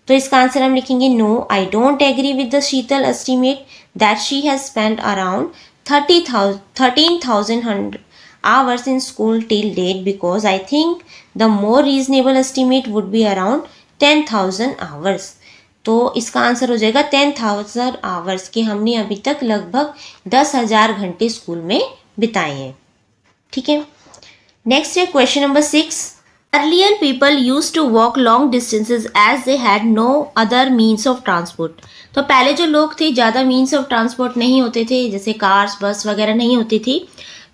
तो इसका आंसर हम लिखेंगे, no I don't agree with the Sheetal estimate that she has spent around 13,000 hours in school till date, because I think the more reasonable estimate would be around 10,000 hours। तो इसका आंसर हो जाएगा 10,000 आवर्स के हमने अभी तक लगभग 10,000 घंटे स्कूल में बिताए हैं। ठीक है, नेक्स्ट है question number 6। Earlier people use to walk long distances as they had no other means of transport. तो पहले जो लोग थे, ज़्यादा मीन्स ऑफ ट्रांसपोर्ट नहीं होते थे, जैसे कार्स बस वगैरह नहीं होती थी,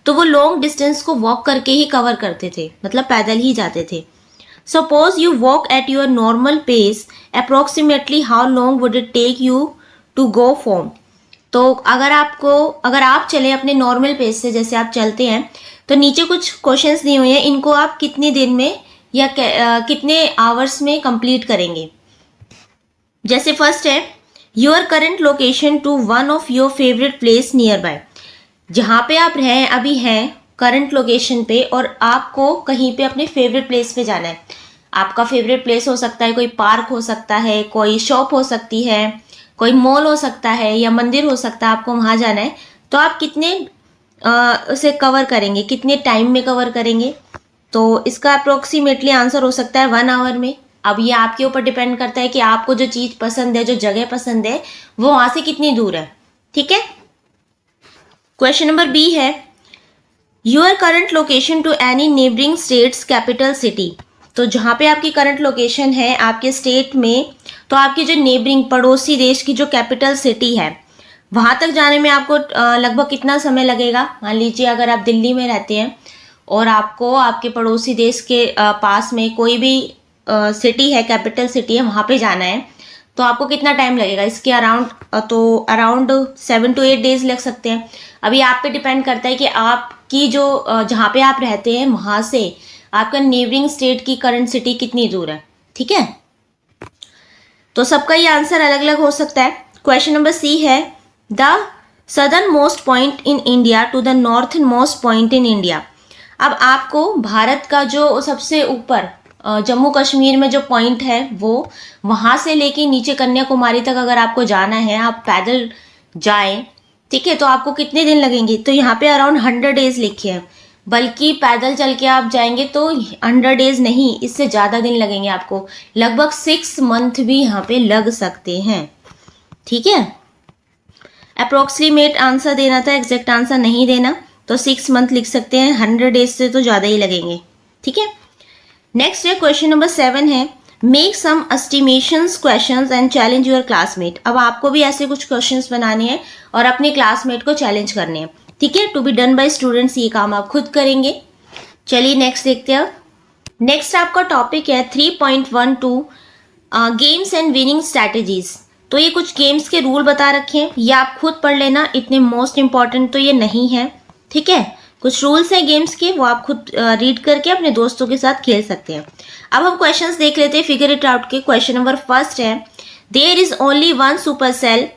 तो वो लॉन्ग डिस्टेंस को वॉक करके ही कवर करते थे, मतलब पैदल ही जाते थे। Suppose you walk at your normal pace, approximately how long would it take you to go home. तो अगर आप चले अपने नॉर्मल पेस से, जैसे आप चलते हैं, तो नीचे कुछ क्वेश्चंस दिए हुए हैं, इनको आप कितने दिन में या कितने आवर्स में कंप्लीट करेंगे। जैसे फर्स्ट है, your current location to one of your favourite place nearby. जहाँ पे आप अभी हैं करंट लोकेशन पे, और आपको कहीं पे अपने फेवरेट प्लेस पे जाना है। आपका फेवरेट प्लेस हो सकता है, कोई पार्क हो सकता है, कोई शॉप हो सकती है, कोई मॉल हो सकता है, या मंदिर हो सकता है, आपको वहाँ जाना है। तो आप कितने उसे कवर करेंगे, कितने टाइम में कवर करेंगे, तो इसका अप्रोक्सीमेटली आंसर हो सकता है 1 आवर में। अब ये आपके ऊपर डिपेंड करता है कि आपको जो चीज़ पसंद है, जो जगह पसंद है, वो वहाँ से कितनी दूर है। ठीक है, क्वेश्चन नंबर बी है, your current location to any neighbouring states capital city. तो जहाँ पे आपकी करंट लोकेशन है आपके स्टेट में, तो आपकी जो नेबरिंग पड़ोसी देश की जो कैपिटल सिटी है, वहाँ तक जाने में आपको लगभग कितना समय लगेगा। मान लीजिए अगर आप दिल्ली में रहते हैं और आपको आपके पड़ोसी देश के पास में कोई भी सिटी है, कैपिटल सिटी है, वहाँ पे जाना है, तो आपको कितना टाइम लगेगा। इसके अराउंड 7 to 8 डेज लग सकते हैं। अभी आप पे डिपेंड करता है कि आपकी जो जहाँ पे आप रहते हैं वहाँ से आपका नेबरिंग स्टेट की करंट सिटी कितनी दूर है। ठीक है, तो सबका ये आंसर अलग अलग हो सकता है। क्वेश्चन नंबर सी है, the southernmost point in India to the northernmost point in India. अब आपको भारत का जो सबसे ऊपर जम्मू कश्मीर में जो पॉइंट है, वो वहाँ से लेके नीचे कन्याकुमारी तक अगर आपको जाना है, आप पैदल जाएं, ठीक है, तो आपको कितने दिन लगेंगे। तो यहाँ पे अराउंड 100 डेज लिखे हैं, बल्कि पैदल चल के आप जाएंगे तो 100 डेज नहीं, इससे ज़्यादा दिन लगेंगे आपको, लगभग 6 मंथ भी यहाँ पे लग सकते हैं। ठीक है, अप्रोक्सीमेट आंसर देना था, एग्जैक्ट आंसर नहीं देना, तो 6 मंथ लिख सकते हैं, 100 डेज से तो ज़्यादा ही लगेंगे। ठीक है, नेक्स्ट है क्वेश्चन नंबर 7 है, make some estimations questions and challenge your classmate. अब आपको भी ऐसे कुछ क्वेश्चंस बनाने हैं और अपने क्लासमेट को चैलेंज करने हैं। ठीक है, to be done by students, ये काम आप खुद करेंगे। चलिए नेक्स्ट देखते हैं। नेक्स्ट आपका टॉपिक है 3.12 गेम्स एंड विनिंग स्ट्रैटेजीज। तो ये कुछ गेम्स के रूल बता रखे हैं, ये आप खुद पढ़ लेना, इतने मोस्ट इंपॉर्टेंट तो ये नहीं है। ठीक है, कुछ रूल्स हैं गेम्स के, वो आप खुद रीड करके अपने दोस्तों के साथ खेल सकते हैं। अब हम क्वेश्चंस देख लेते हैं फिगर इट आउट के। क्वेश्चन नंबर फर्स्ट है, there is only 1 super cell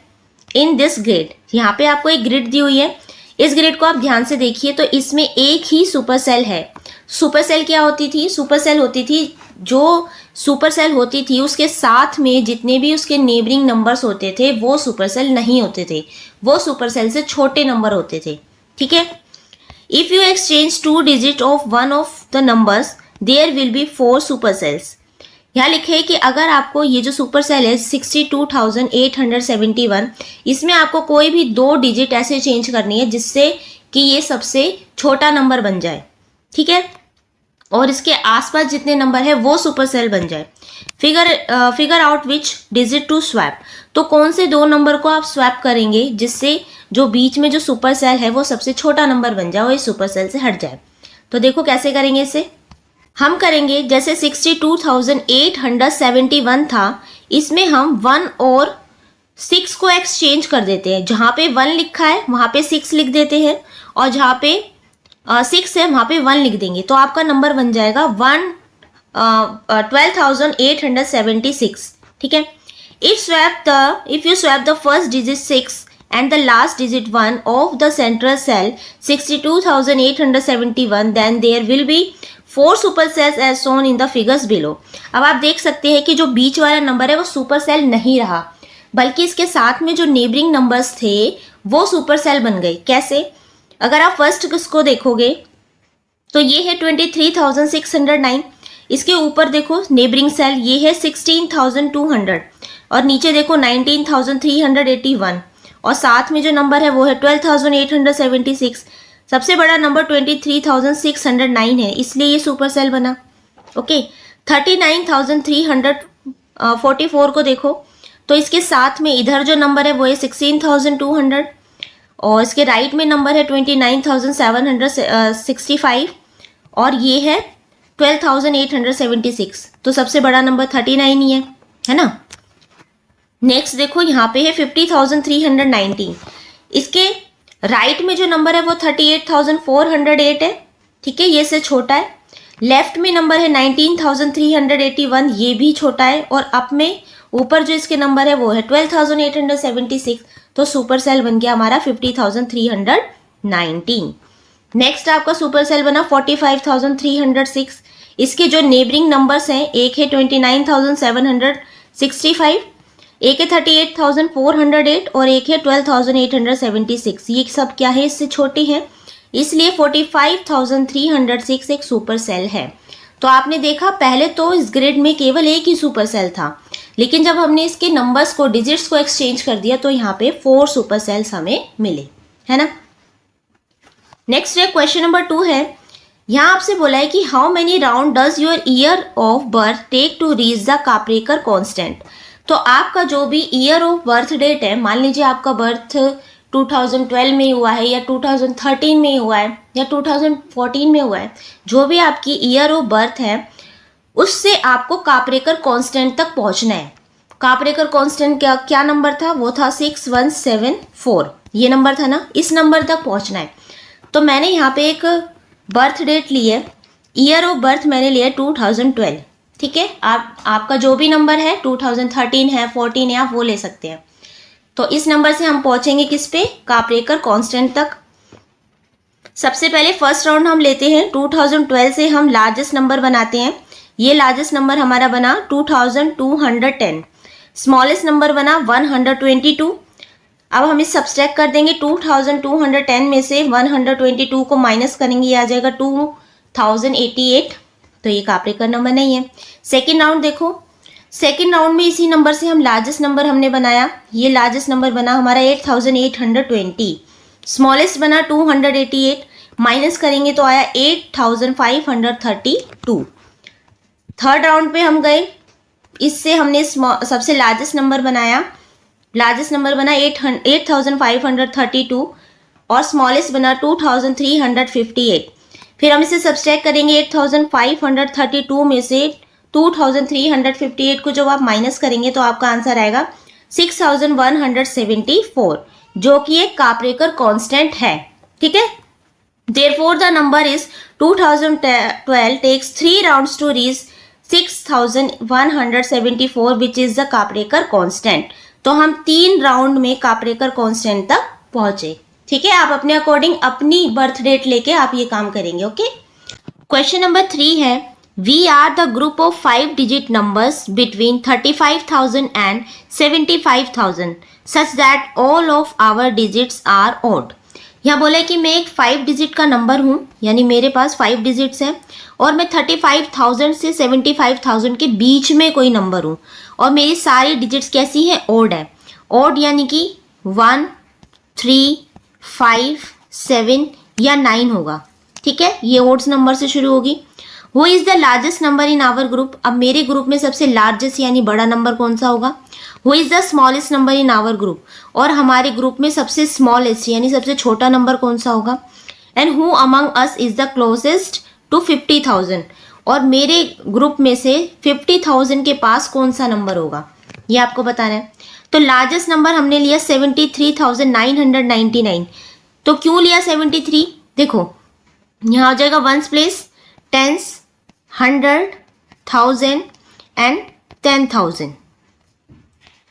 in this grid. यहाँ पे आपको एक ग्रिड दी हुई है, इस ग्रिड को आप ध्यान से देखिए, तो इसमें एक ही सुपर सेल है। सुपर सेल क्या होती थी, सुपर सेल होती थी जो सुपर सेल होती थी उसके साथ में जितने भी उसके नेबरिंग नंबर्स होते थे वो सुपर सेल नहीं होते थे, वो सुपर सेल से छोटे नंबर होते थे। ठीक है, if you exchange 2 digit of one of the numbers there will be 4 super cells. यहाँ लिखे है कि अगर आपको ये जो सुपर सेल है 62,871, इसमें आपको कोई भी 2 डिजिट ऐसे चेंज करनी है जिससे कि ये सबसे छोटा नंबर बन जाए। ठीक है, और इसके आसपास जितने नंबर है वो सुपर सेल बन जाए। Figure out which digit to swap. तो कौन से 2 नंबर को आप स्वैप करेंगे जिससे जो बीच में जो सुपर सेल है वो सबसे छोटा नंबर बन जाए और इस सुपर सेल से हट जाए। तो देखो कैसे करेंगे इसे। हम करेंगे जैसे 62,871 था, इसमें हम 1 और 6 को एक्सचेंज कर देते हैं। जहाँ पे 1 लिखा है वहाँ पे 6 लिख देते हैं और जहाँ पे 6 है वहाँ पे 1 लिख देंगे। तो आपका नंबर बन जाएगा 12,876। ठीक है, if you swap the first digit 6 and the last digit 1 of the central cell 62,871, then there will be 4 super cells as shown in the figures below। अब आप देख सकते हैं कि जो बीच वाला नंबर है वो सुपर सेल नहीं रहा, बल्कि इसके साथ में जो नेबरिंग नंबर्स थे वो सुपर सेल बन गए। कैसे? अगर आप फर्स्ट इसको देखोगे तो ये है 23,609, इसके ऊपर देखो नेबरिंग सेल ये है 16,200 और नीचे देखो 19,381 और साथ में जो नंबर है वो है 12,876। सबसे बड़ा नंबर 23,609 है, इसलिए ये सुपर सेल बना। ओके, 39,344 को देखो तो इसके साथ में इधर जो नंबर है वो है 16,200 और इसके राइट में नंबर है 29,765 और ये है 12,876। तो सबसे बड़ा नंबर 39 ही है ना। नेक्स्ट देखो यहाँ पे है 50,319, इसके राइट में जो नंबर है वो 38,408 है। ठीक है, ये से छोटा है। लेफ्ट में नंबर है 19,381, ये भी छोटा है और अप में ऊपर जो इसके नंबर है वो है 12,876। तो सुपर सेल बन गया हमारा 50,319। नेक्स्ट आपका सुपर सेल बना 45,306, इसके जो नेबरिंग नंबर्स हैं एक है 29,765, एक है 38,408 और एक है 12,876। ये सब क्या है, इससे छोटे हैं, इसलिए 45,306 एक सुपर सेल है। तो आपने देखा पहले तो इस ग्रिड में केवल एक ही सुपर सेल था, लेकिन जब हमने इसके नंबर्स को डिजिट्स को एक्सचेंज कर दिया तो यहाँ पे 4 सुपर सेल्स हमें मिले, है ना। नेक्स्ट है क्वेश्चन नंबर 2 है। यहाँ आपसे बोला है कि how many round does your year of birth take to reach the Kaprekar constant. तो आपका जो भी ईयर ऑफ बर्थ डेट है, मान लीजिए आपका बर्थ 2012 में हुआ है या 2013 में हुआ है या 2014 में हुआ है, जो भी आपकी ईयर ऑफ बर्थ है उससे आपको काप्रेकर कांस्टेंट तक पहुंचना है। काप्रेकर कांस्टेंट क्या नंबर था, वो था 6174, ये नंबर था ना, इस नंबर तक पहुंचना है। तो मैंने यहाँ पे एक बर्थ डेट ली है, ईयर ऑफ बर्थ मैंने लिया 2012। ठीक है, आपका जो भी नंबर है 2013 है 14 है आप वो ले सकते हैं। तो इस नंबर से हम पहुंचेंगे किस पे, काप्रेकर कांस्टेंट तक। सबसे पहले फर्स्ट राउंड हम लेते हैं, 2012 से हम लार्जेस्ट नंबर बनाते हैं। ये लार्जेस्ट नंबर हमारा बना 2210, स्मॉलेस्ट नंबर बना 122। अब हम इस सब्सट्रैक्ट कर देंगे, 2210 में से 122 को माइनस करेंगे, ये आ जाएगा 2088। तो ये काप्रेकर नंबर नहीं है। सेकेंड राउंड देखो, सेकेंड राउंड में इसी नंबर से हम लार्जेस्ट नंबर हमने बनाया, ये लार्जेस्ट नंबर बना हमारा 8820, स्मॉलेस्ट बना 288, माइनस करेंगे तो आया 8532। थर्ड राउंड पे हम गए, इससे हमने सबसे लार्जेस्ट नंबर बनाया, लार्जेस्ट नंबर बना 8532 और स्मॉलेस्ट बना 2358। फिर हम इसे सब्सट्रैक्ट करेंगे, 8532 में से 2358 को जब आप माइनस करेंगे तो आपका आंसर आएगा 6174, जो कि एक काप्रेकर कांस्टेंट है। ठीक है, therefore the number is 2012 takes 3 rounds to reach 6174 which is the Kaprekar constant. तो हम 3 राउंड में काप्रेकर कांस्टेंट तक पहुंचे। ठीक है, आप अपने अकॉर्डिंग अपनी बर्थ डेट लेके आप ये काम करेंगे। ओके, क्वेश्चन नंबर 3 है, We are the group of 5-digit numbers between 35,000 and 75,000 such that all of our digits are odd. यहाँ बोला है कि मैं एक 5 डिजिट का नंबर हूँ, यानी मेरे पास 5 डिजिट्स हैं और मैं 35,000 से 75,000 के बीच में कोई नंबर हूँ और मेरी सारी डिजिट्स कैसी है? ओड है. ओड यानी कि 1, 3, 5, 7 या 9 होगा. ठीक है, ये ओड्स नंबर से शुरू होगी. Who is the largest number in our group? अब मेरे ग्रुप में सबसे लार्जेस्ट यानी बड़ा नंबर कौन सा होगा? Who is the smallest number in our group? और हमारे ग्रुप में सबसे स्मॉलेस्ट यानी सबसे छोटा नंबर कौन सा होगा? And who among us is the closest to 50,000? और मेरे ग्रुप में से 50,000 के पास कौन सा नंबर होगा, ये आपको बताना है. तो लार्जेस्ट नंबर हमने लिया 73,999. तो क्यों लिया 73? देखो यहाँ हो जाएगा वंस प्लेस, टेंस, 100, 1000 एंड 10,000.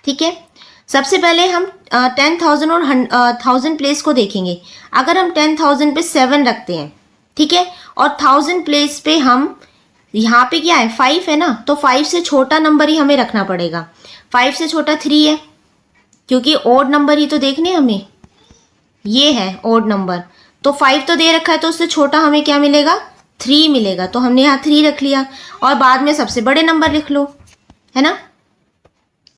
ठीक है, सबसे पहले हम 10,000 और 1000 प्लेस को देखेंगे. अगर हम 10,000 पे 7 रखते हैं, ठीक है, और 1000 प्लेस पे हम यहाँ पे क्या है 5 है ना, तो 5 से छोटा नंबर ही हमें रखना पड़ेगा. 5 से छोटा 3 है क्योंकि ओड नंबर ही तो देखने हमें, ये है ओड नंबर. तो 5 तो दे रखा है तो उससे छोटा हमें क्या मिलेगा? 3 मिलेगा. तो हमने यहाँ 3 रख लिया और बाद में सबसे बड़े नंबर लिख लो, है ना.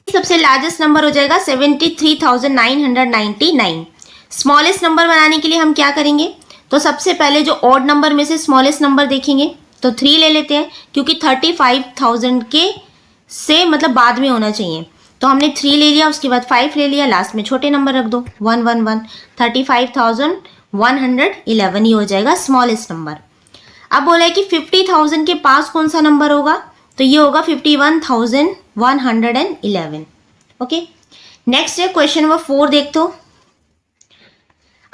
सबसे लार्जेस्ट नंबर हो जाएगा 73,999. स्मॉलेस्ट नंबर बनाने के लिए हम क्या करेंगे? तो सबसे पहले जो ऑड नंबर में से स्मॉलेस्ट नंबर देखेंगे तो 3 ले लेते हैं क्योंकि 35,000 के से मतलब बाद में होना चाहिए. तो हमने 3 ले लिया, उसके बाद 5 ले लिया, लास्ट में छोटे नंबर रख दो 111. 35,111 ही हो जाएगा स्मॉलेस्ट नंबर. अब बोला है कि 50,000 के पास कौन सा नंबर होगा, तो ये होगा 51,111. ओके, नेक्स्ट है क्वेश्चन नंबर 4. देख तो,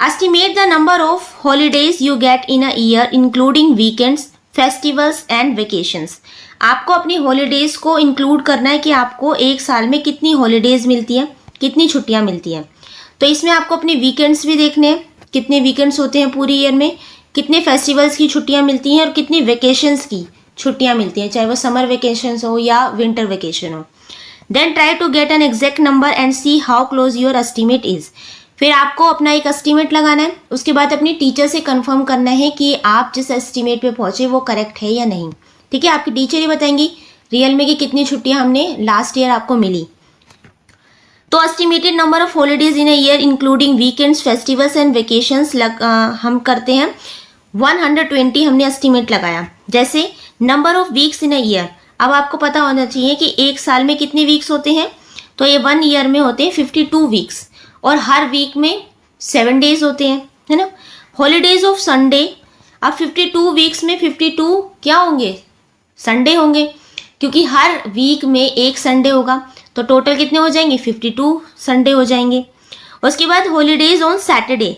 estimate the number of holidays you get in a year including weekends, festivals and vacations. आपको अपनी हॉलीडेज को इंक्लूड करना है कि आपको एक साल में कितनी हॉलीडेज मिलती है, कितनी छुट्टियां मिलती हैं. तो इसमें आपको अपने वीकेंड्स भी देखने हैं, कितने वीकेंड्स होते हैं पूरी ईयर में, कितने फेस्टिवल्स की छुट्टियां मिलती हैं और कितनी वेकेशंस की छुट्टियां मिलती हैं, चाहे वो समर वेकेशंस हो या विंटर वेकेशन हो. Then try to get an exact number and see how close your estimate is. फिर आपको अपना एक एस्टिमेट लगाना है, उसके बाद अपनी टीचर से कंफर्म करना है कि आप जिस एस्टिमेट पे पहुंचे वो करेक्ट है या नहीं. ठीक है, आपकी टीचर ही बताएंगी रियल में कि कितनी छुट्टियां हमने लास्ट ईयर आपको मिली. तो estimated number of holidays in a year including weekends, festivals and vacations हम करते हैं 120 हमने एस्टिमेट लगाया. जैसे number of weeks in a year, अब आपको पता होना चाहिए कि एक साल में कितने वीक्स होते हैं, तो ये 1 ईयर में होते हैं 52 वीक्स और हर वीक में 7 डेज होते हैं, है ना. हॉलीडेज ऑफ संडे, अब 52 वीक्स में 52 क्या होंगे? संडे होंगे, क्योंकि हर वीक में एक संडे होगा, तो टोटल कितने हो जाएंगे? 52 संडे हो जाएंगे. उसके बाद हॉलीडेज ऑन सैटरडे,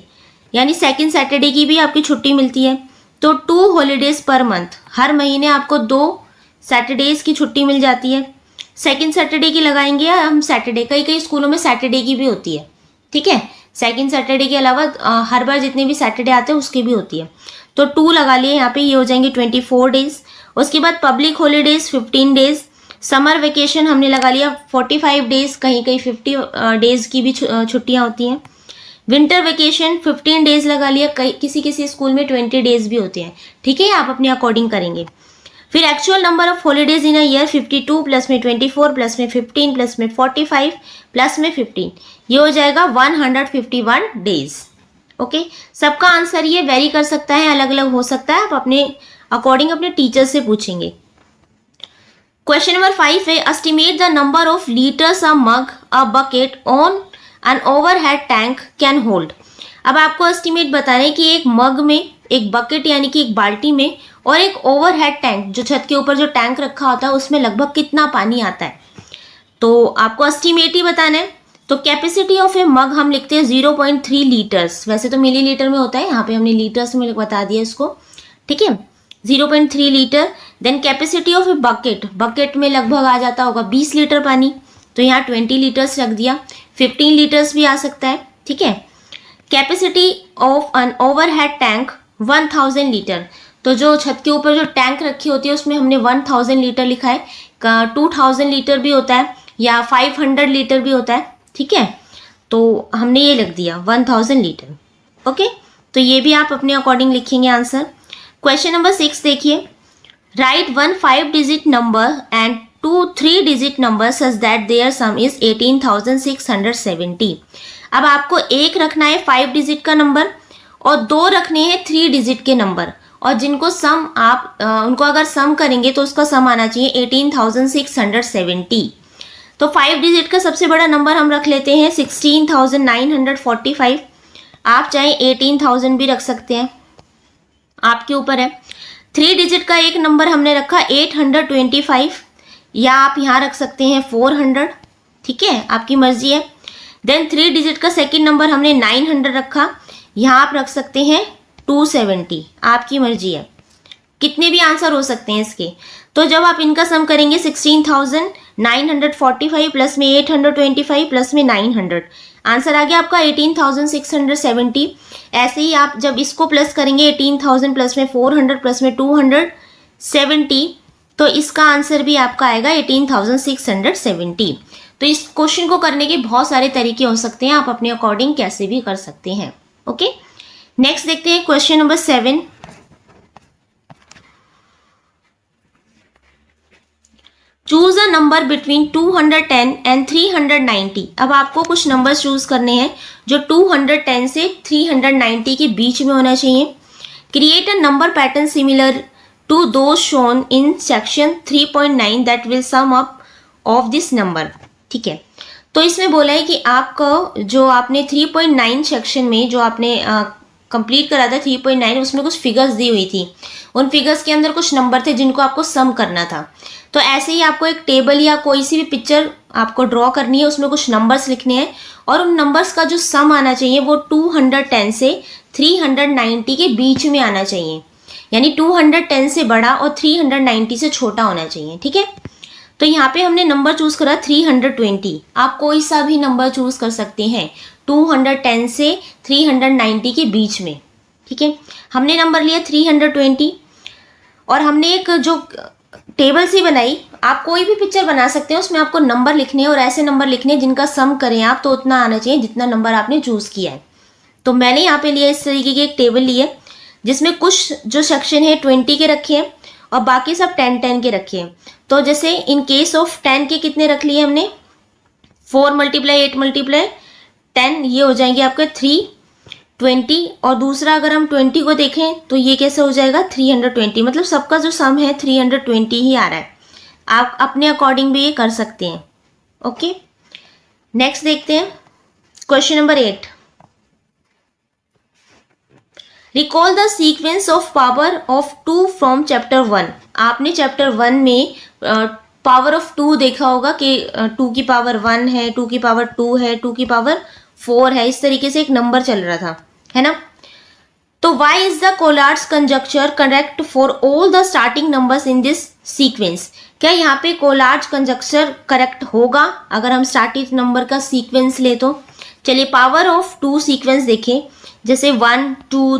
यानी सेकंड सैटरडे की भी आपकी छुट्टी मिलती है, तो 2 हॉलीडेज पर मंथ, हर महीने आपको 2 सैटरडेज की छुट्टी मिल जाती है. सेकंड सैटरडे की लगाएंगे हम सैटरडे, कई कई स्कूलों में सैटरडे की भी होती है. ठीक है, सेकंड सैटरडे के अलावा हर बार जितने भी सैटरडे आते हैं उसकी भी होती है. तो 2 लगा लिए यहाँ पे, ये हो जाएंगे 24 डेज. उसके बाद public holidays 15 days. Summer vacation हमने लगा लिया 45 डेज, कहीं कहीं 50 डेज की भी छुट्टियाँ होती हैं. विंटर वेकेशन 15 डेज लगा लिया, किसी किसी स्कूल में 20 डेज भी होते हैं. ठीक है, आप अपने अकॉर्डिंग करेंगे. फिर actual number of holidays in a year 52 plus में 24 प्लस में 15 प्लस में 45 प्लस में 15, ये हो जाएगा 151 डेज. ओके, सबका आंसर ये वेरी कर सकता है, अलग अलग हो सकता है, आप अपने अकॉर्डिंग अपने टीचर से पूछेंगे. क्वेश्चन नंबर 5 है, estimate the number of litres a mug a bucket on an overhead tank can hold. अब आपको एस्टिमेट बताना है कि एक मग में, एक बकेट यानी कि एक बाल्टी में, और एक ओवरहेड टैंक जो छत के ऊपर जो टैंक रखा होता है उसमें लगभग कितना पानी आता है. तो आपको एस्टिमेट ही बताना है. तो कैपेसिटी ऑफ ए मग हम लिखते हैं 0.3 लीटर्स, वैसे तो मिलीलीटर में होता है, यहाँ पे हमने लीटर्स में बता दिया इसको. ठीक है, 0.3 litre. Then capacity of a bucket, bucket में लगभग आ जाता होगा 20 लीटर पानी, तो यहाँ 20 लीटर्स रख दिया. 15 लीटर्स भी आ सकता है. ठीक है, capacity of an overhead tank 1000 litre, तो जो छत के ऊपर जो टैंक रखी होती है उसमें हमने 1000 लीटर लिखा है, 2000 लीटर भी होता है या 500 लीटर भी होता है, ठीक है। तो हमने ये लिख दिया 1000 लीटर, ओके। तो ये भी आप अपने अकॉर्डिंग लिखेंगे आंसर। क्वेश्चन नंबर 6 देखिए, write 1 5 digit number and 2 3 digit number such that their sum is 18,670। अब आपको एक रखना है 5 डिजिट का नंबर और 2 रखने हैं 3 डिजिट के नंबर, और जिनको सम आप उनको अगर सम करेंगे तो उसका सम आना चाहिए 18,670। तो 5 डिजिट का सबसे बड़ा नंबर हम रख लेते हैं 16,945। आप चाहे 18,000 भी रख सकते हैं, आपके ऊपर है। 3 डिजिट का एक नंबर हमने रखा 825, या आप यहाँ रख सकते हैं 400, ठीक है, आपकी मर्जी है। देन 3 डिजिट का सेकंड नंबर हमने 900 रखा, यहाँ आप रख सकते हैं 270, आपकी मर्जी है, कितने भी आंसर हो सकते हैं इसके। तो जब आप इनका सम करेंगे 16,945 प्लस में 825 प्लस में 900, आंसर आ गया आपका 18,670। ऐसे ही आप जब इसको प्लस करेंगे 18,000 प्लस में 400 प्लस में 270, तो इसका आंसर भी आपका आएगा 18,670। तो इस क्वेश्चन को करने के बहुत सारे तरीके हो सकते हैं, आप अपने अकॉर्डिंग कैसे भी कर सकते हैं, ओके। नेक्स्ट देखते हैं question number 7। Choose a number between 210 and 390। अब आपको कुछ नंबर चूज करने हैं जो 210 से 390 के बीच में होना चाहिए। Create a number pattern similar to those shown in section 3.9 that will sum up of this number, ठीक है। तो इसमें बोला है कि आपको जो आपने 3.9 सेक्शन में जो आपने कंप्लीट करा था 3.9, उसमें कुछ फिगर्स दी हुई थी, उन फिगर्स के अंदर कुछ नंबर थे जिनको आपको सम करना था। तो ऐसे ही आपको एक टेबल या कोई सी भी पिक्चर आपको ड्रॉ करनी है, उसमें कुछ नंबर्स लिखने हैं और उन नंबर्स का जो सम आना चाहिए वो 210 से 390 के बीच में आना चाहिए, यानी 210 से बड़ा और 390 से छोटा होना चाहिए, ठीक है। तो यहाँ पे हमने नंबर चूज करा 320, आप कोई सा भी नंबर चूज कर सकते हैं 210 से 390 के बीच में, ठीक है। हमने नंबर लिया 320 और हमने एक जो टेबल सी बनाई, आप कोई भी पिक्चर बना सकते हैं, उसमें आपको नंबर लिखने हैं और ऐसे नंबर लिखने हैं जिनका सम करें आप तो उतना आना चाहिए जितना नंबर आपने चूज किया है। तो मैंने यहाँ पे लिया इस तरीके की एक टेबल ली है जिसमें कुछ जो सेक्शन है 20 के रखे हैं और बाकी सब 10 के रखे हैं। तो जैसे इन केस ऑफ 10 के कितने रख लिए हमने, 4 × 8 × 10, ये हो जाएंगे आपके 320। और दूसरा अगर हम 20 को देखें तो ये कैसे हो जाएगा 320, मतलब सबका जो सम है 320 ही आ रहा है। आप अपने अकॉर्डिंग भी ये कर सकते हैं, ओके। नेक्स्ट देखते हैं question number 8। Recall the sequence of power of 2 from chapter 1। आपने चैप्टर 1 में पावर ऑफ 2 देखा होगा कि 2 की पावर 1 है, 2 की पावर 2 है, 2 की पावर 4 है, इस तरीके से एक नंबर चल रहा था, है ना। तो why is the Collard's conjecture correct for all the starting numbers in this sequence? क्या यहाँ पे कोलार्ड्स कंजक्चर करेक्ट होगा अगर हम स्टार्टिंग नंबर का सीक्वेंस ले तो। चलिए पावर ऑफ 2 सीक्वेंस देखें, जैसे 1 2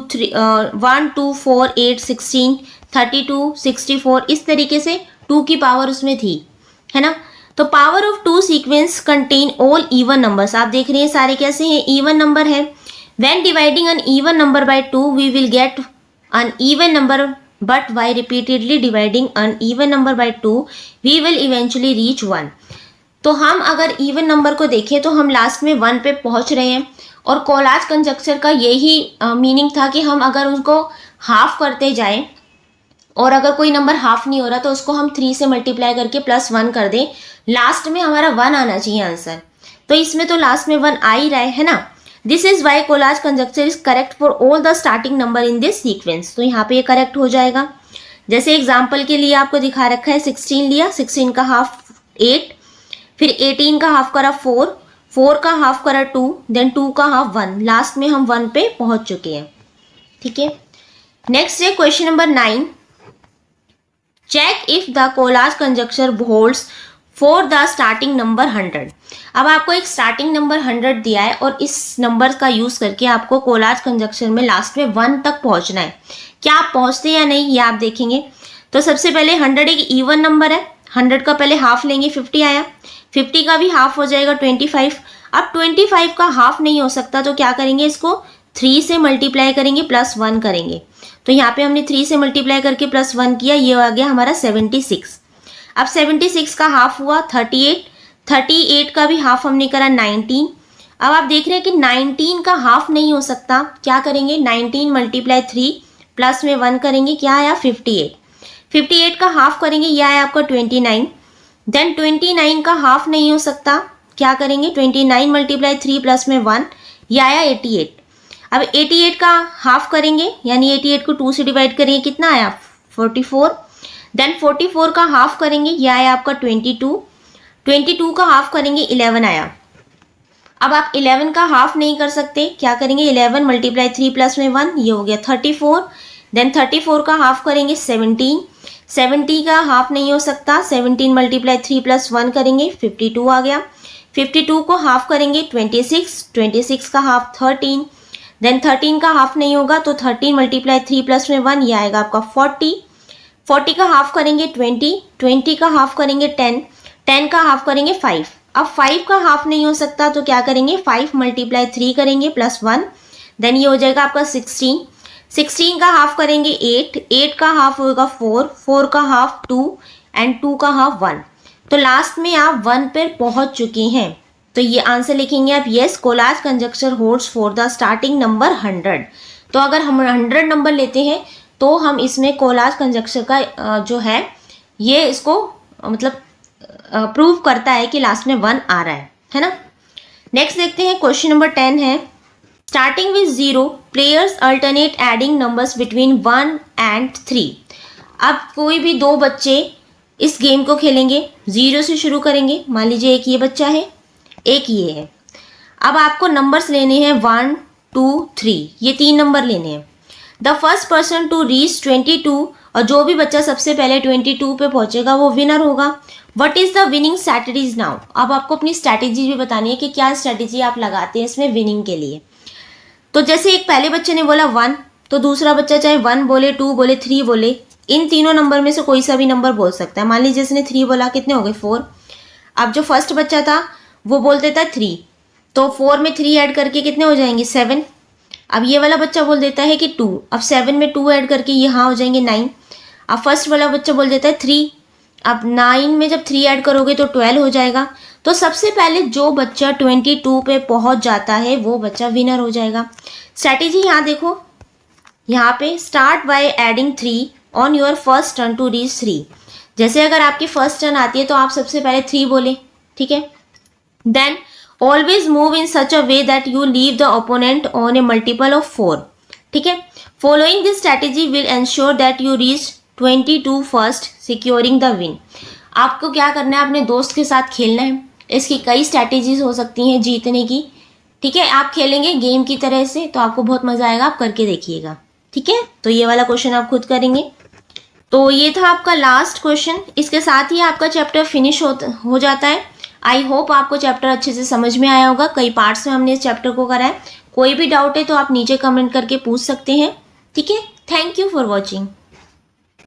4 8 16 32 64, इस तरीके से 2 की पावर उसमें थी, है ना। तो power of 2 sequence contain all even numbers, आप देख रहे हैं सारे कैसे हैं, इवन नंबर है। When dividing an even number by 2 we will get an even number, but by repeatedly dividing an even number by 2 we will eventually reach 1। तो हम अगर इवन नंबर को देखें तो हम लास्ट में 1 पे पहुंच रहे हैं, और कोलार्ड्स कंजक्चर का यही मीनिंग था कि हम अगर उसको हाफ करते जाएं और अगर कोई नंबर हाफ नहीं हो रहा तो उसको हम 3 से मल्टीप्लाई करके +1 कर दें, लास्ट में हमारा 1 आना चाहिए आंसर। तो इसमें तो लास्ट में 1 आ ही रहा है ना। This is why Collatz conjecture is correct for all the starting number in this sequence. तो यहाँ पे ये करेक्ट हो जाएगा। जैसे एग्जाम्पल के लिए आपको दिखा रखा है 16 लिया, 16 का हाफ 8, फिर 18 का हाफ करा 4, 4 का हाफ करा 2, देन 2 का हाफ 1, लास्ट में हम 1 पे पहुंच चुके हैं, ठीक है। नेक्स्ट है question number 9। Check if the Collatz conjecture holds for the starting number 100। अब आपको एक स्टार्टिंग नंबर 100 दिया है और इस नंबर का यूज करके आपको कोलाज कंजक्शन में लास्ट में 1 तक पहुंचना है। क्या आप पहुंचते या नहीं ये आप देखेंगे। तो सबसे पहले 100 एक इवन नंबर है, 100 का पहले हाफ लेंगे, 50 आया, 50 का भी हाफ हो जाएगा 25। अब 25 का हाफ नहीं हो सकता तो क्या करेंगे, इसको 3 से मल्टीप्लाई करेंगे, +1 करेंगे। तो यहाँ पे हमने 3 से मल्टीप्लाई करके +1 किया, ये आ गया हमारा 76। अब 76 का हाफ हुआ 38, 38 का भी हाफ हमने करा 19। अब आप देख रहे हैं कि 19 का हाफ नहीं हो सकता, क्या करेंगे, 19 × 3 प्लस में 1 करेंगे, क्या आया 58। 58 का हाफ करेंगे, यह आया आपका 29। देन 29 का हाफ नहीं हो सकता, क्या करेंगे, 29 × 3 प्लस में 1, यह आया 88। अब 88 का हाफ करेंगे, यानी 88 को 2 से डिवाइड करेंगे, कितना आया 44। देन 44 का हाफ करेंगे, यह आया आपका 22। 22 का हाफ करेंगे, 11 आया। अब आप 11 का हाफ नहीं कर सकते, क्या करेंगे, 11 × 3 प्लस में 1, ये हो गया 34। देन 34 का हाफ करेंगे 17, 70 का हाफ नहीं हो सकता, 17 × 3 प्लस 1 करेंगे, 52 आ गया। 52 को हाफ करेंगे 26, 26 का हाफ 13। देन 13 का हाफ नहीं होगा तो 13 × 3 प्लस में 1, ये आएगा आपका 40। 40 का हाफ करेंगे 20, 20 का हाफ करेंगे 10, 10 का हाफ करेंगे 5। अब 5 का हाफ नहीं हो सकता तो क्या करेंगे, 5 × 3 करेंगे +1, देन ये हो जाएगा आपका 16। 16 का हाफ करेंगे 8, 8 का हाफ होगा 4, 4 का हाफ 2 एंड 2 का हाफ 1। तो लास्ट में आप 1 पर पहुंच चुके हैं। तो ये आंसर लिखेंगे आप, yes collage conjunction holds for the starting number 100। तो अगर हम 100 नंबर लेते हैं तो हम इसमें कोलाज कंजक्शन का जो है ये इसको मतलब प्रूव करता है कि लास्ट में 1 आ रहा है ना। नेक्स्ट देखते हैं, क्वेश्चन नंबर 10 है, starting with 0 players alternate adding numbers between 1 and 3। अब कोई भी दो बच्चे इस गेम को खेलेंगे, 0 से शुरू करेंगे। मान लीजिए एक ये बच्चा है, एक ये है। अब आपको नंबर्स लेने हैं 1, 2, 3, ये 3 नंबर लेने हैं। The first person to reach 22, और जो भी बच्चा सबसे पहले 22 पे पहुंचेगा वो विनर होगा। What is the winning strategies now. अब आपको अपनी स्ट्रैटेजी भी बतानी है कि क्या स्ट्रैटेजी आप लगाते हैं इसमें विनिंग के लिए। तो जैसे एक पहले बच्चे ने बोला 1, तो दूसरा बच्चा चाहे 1 बोले, 2 बोले, 3 बोले, इन तीनों नंबर में से कोई सा भी नंबर बोल सकता है। मान लीजिए इसने 3 बोला, कितने हो गए 4। अब जो फर्स्ट बच्चा था वो बोल देता है 3, तो 4 में 3 ऐड करके कितने हो जाएंगे 7। अब ये वाला बच्चा बोल देता है कि 2, अब 7 में 2 ऐड करके यहाँ हो जाएंगे 9। अब फर्स्ट वाला बच्चा बोल देता है 3, अब 9 में जब 3 ऐड करोगे तो 12 हो जाएगा। तो सबसे पहले जो बच्चा 22 पे पहुंच जाता है वो बच्चा विनर हो जाएगा। स्ट्रैटेजी यहाँ देखो, यहाँ पे start by adding 3 on your first turn to reach 3। जैसे अगर आपकी फर्स्ट टर्न आती है तो आप सबसे पहले 3 बोले, ठीक है। Then always move in such a way that you leave the opponent on a multiple of 4, ठीक है। Following this strategy will ensure that you reach 22 first, securing the win. आपको क्या करना है, अपने दोस्त के साथ खेलना है। इसकी कई स्ट्रैटेजीज हो सकती हैं जीतने की, ठीक है। आप खेलेंगे गेम की तरह से तो आपको बहुत मजा आएगा, आप करके देखिएगा, ठीक है। तो ये वाला क्वेश्चन आप खुद करेंगे। तो ये था आपका लास्ट क्वेश्चन। इसके साथ ही आपका चैप्टर फिनिश हो जाता है। आई होप आपको चैप्टर अच्छे से समझ में आया होगा। कई पार्ट्स में हमने इस चैप्टर को करा है। कोई भी डाउट है तो आप नीचे कमेंट करके पूछ सकते हैं, ठीक है। Thank you for watching.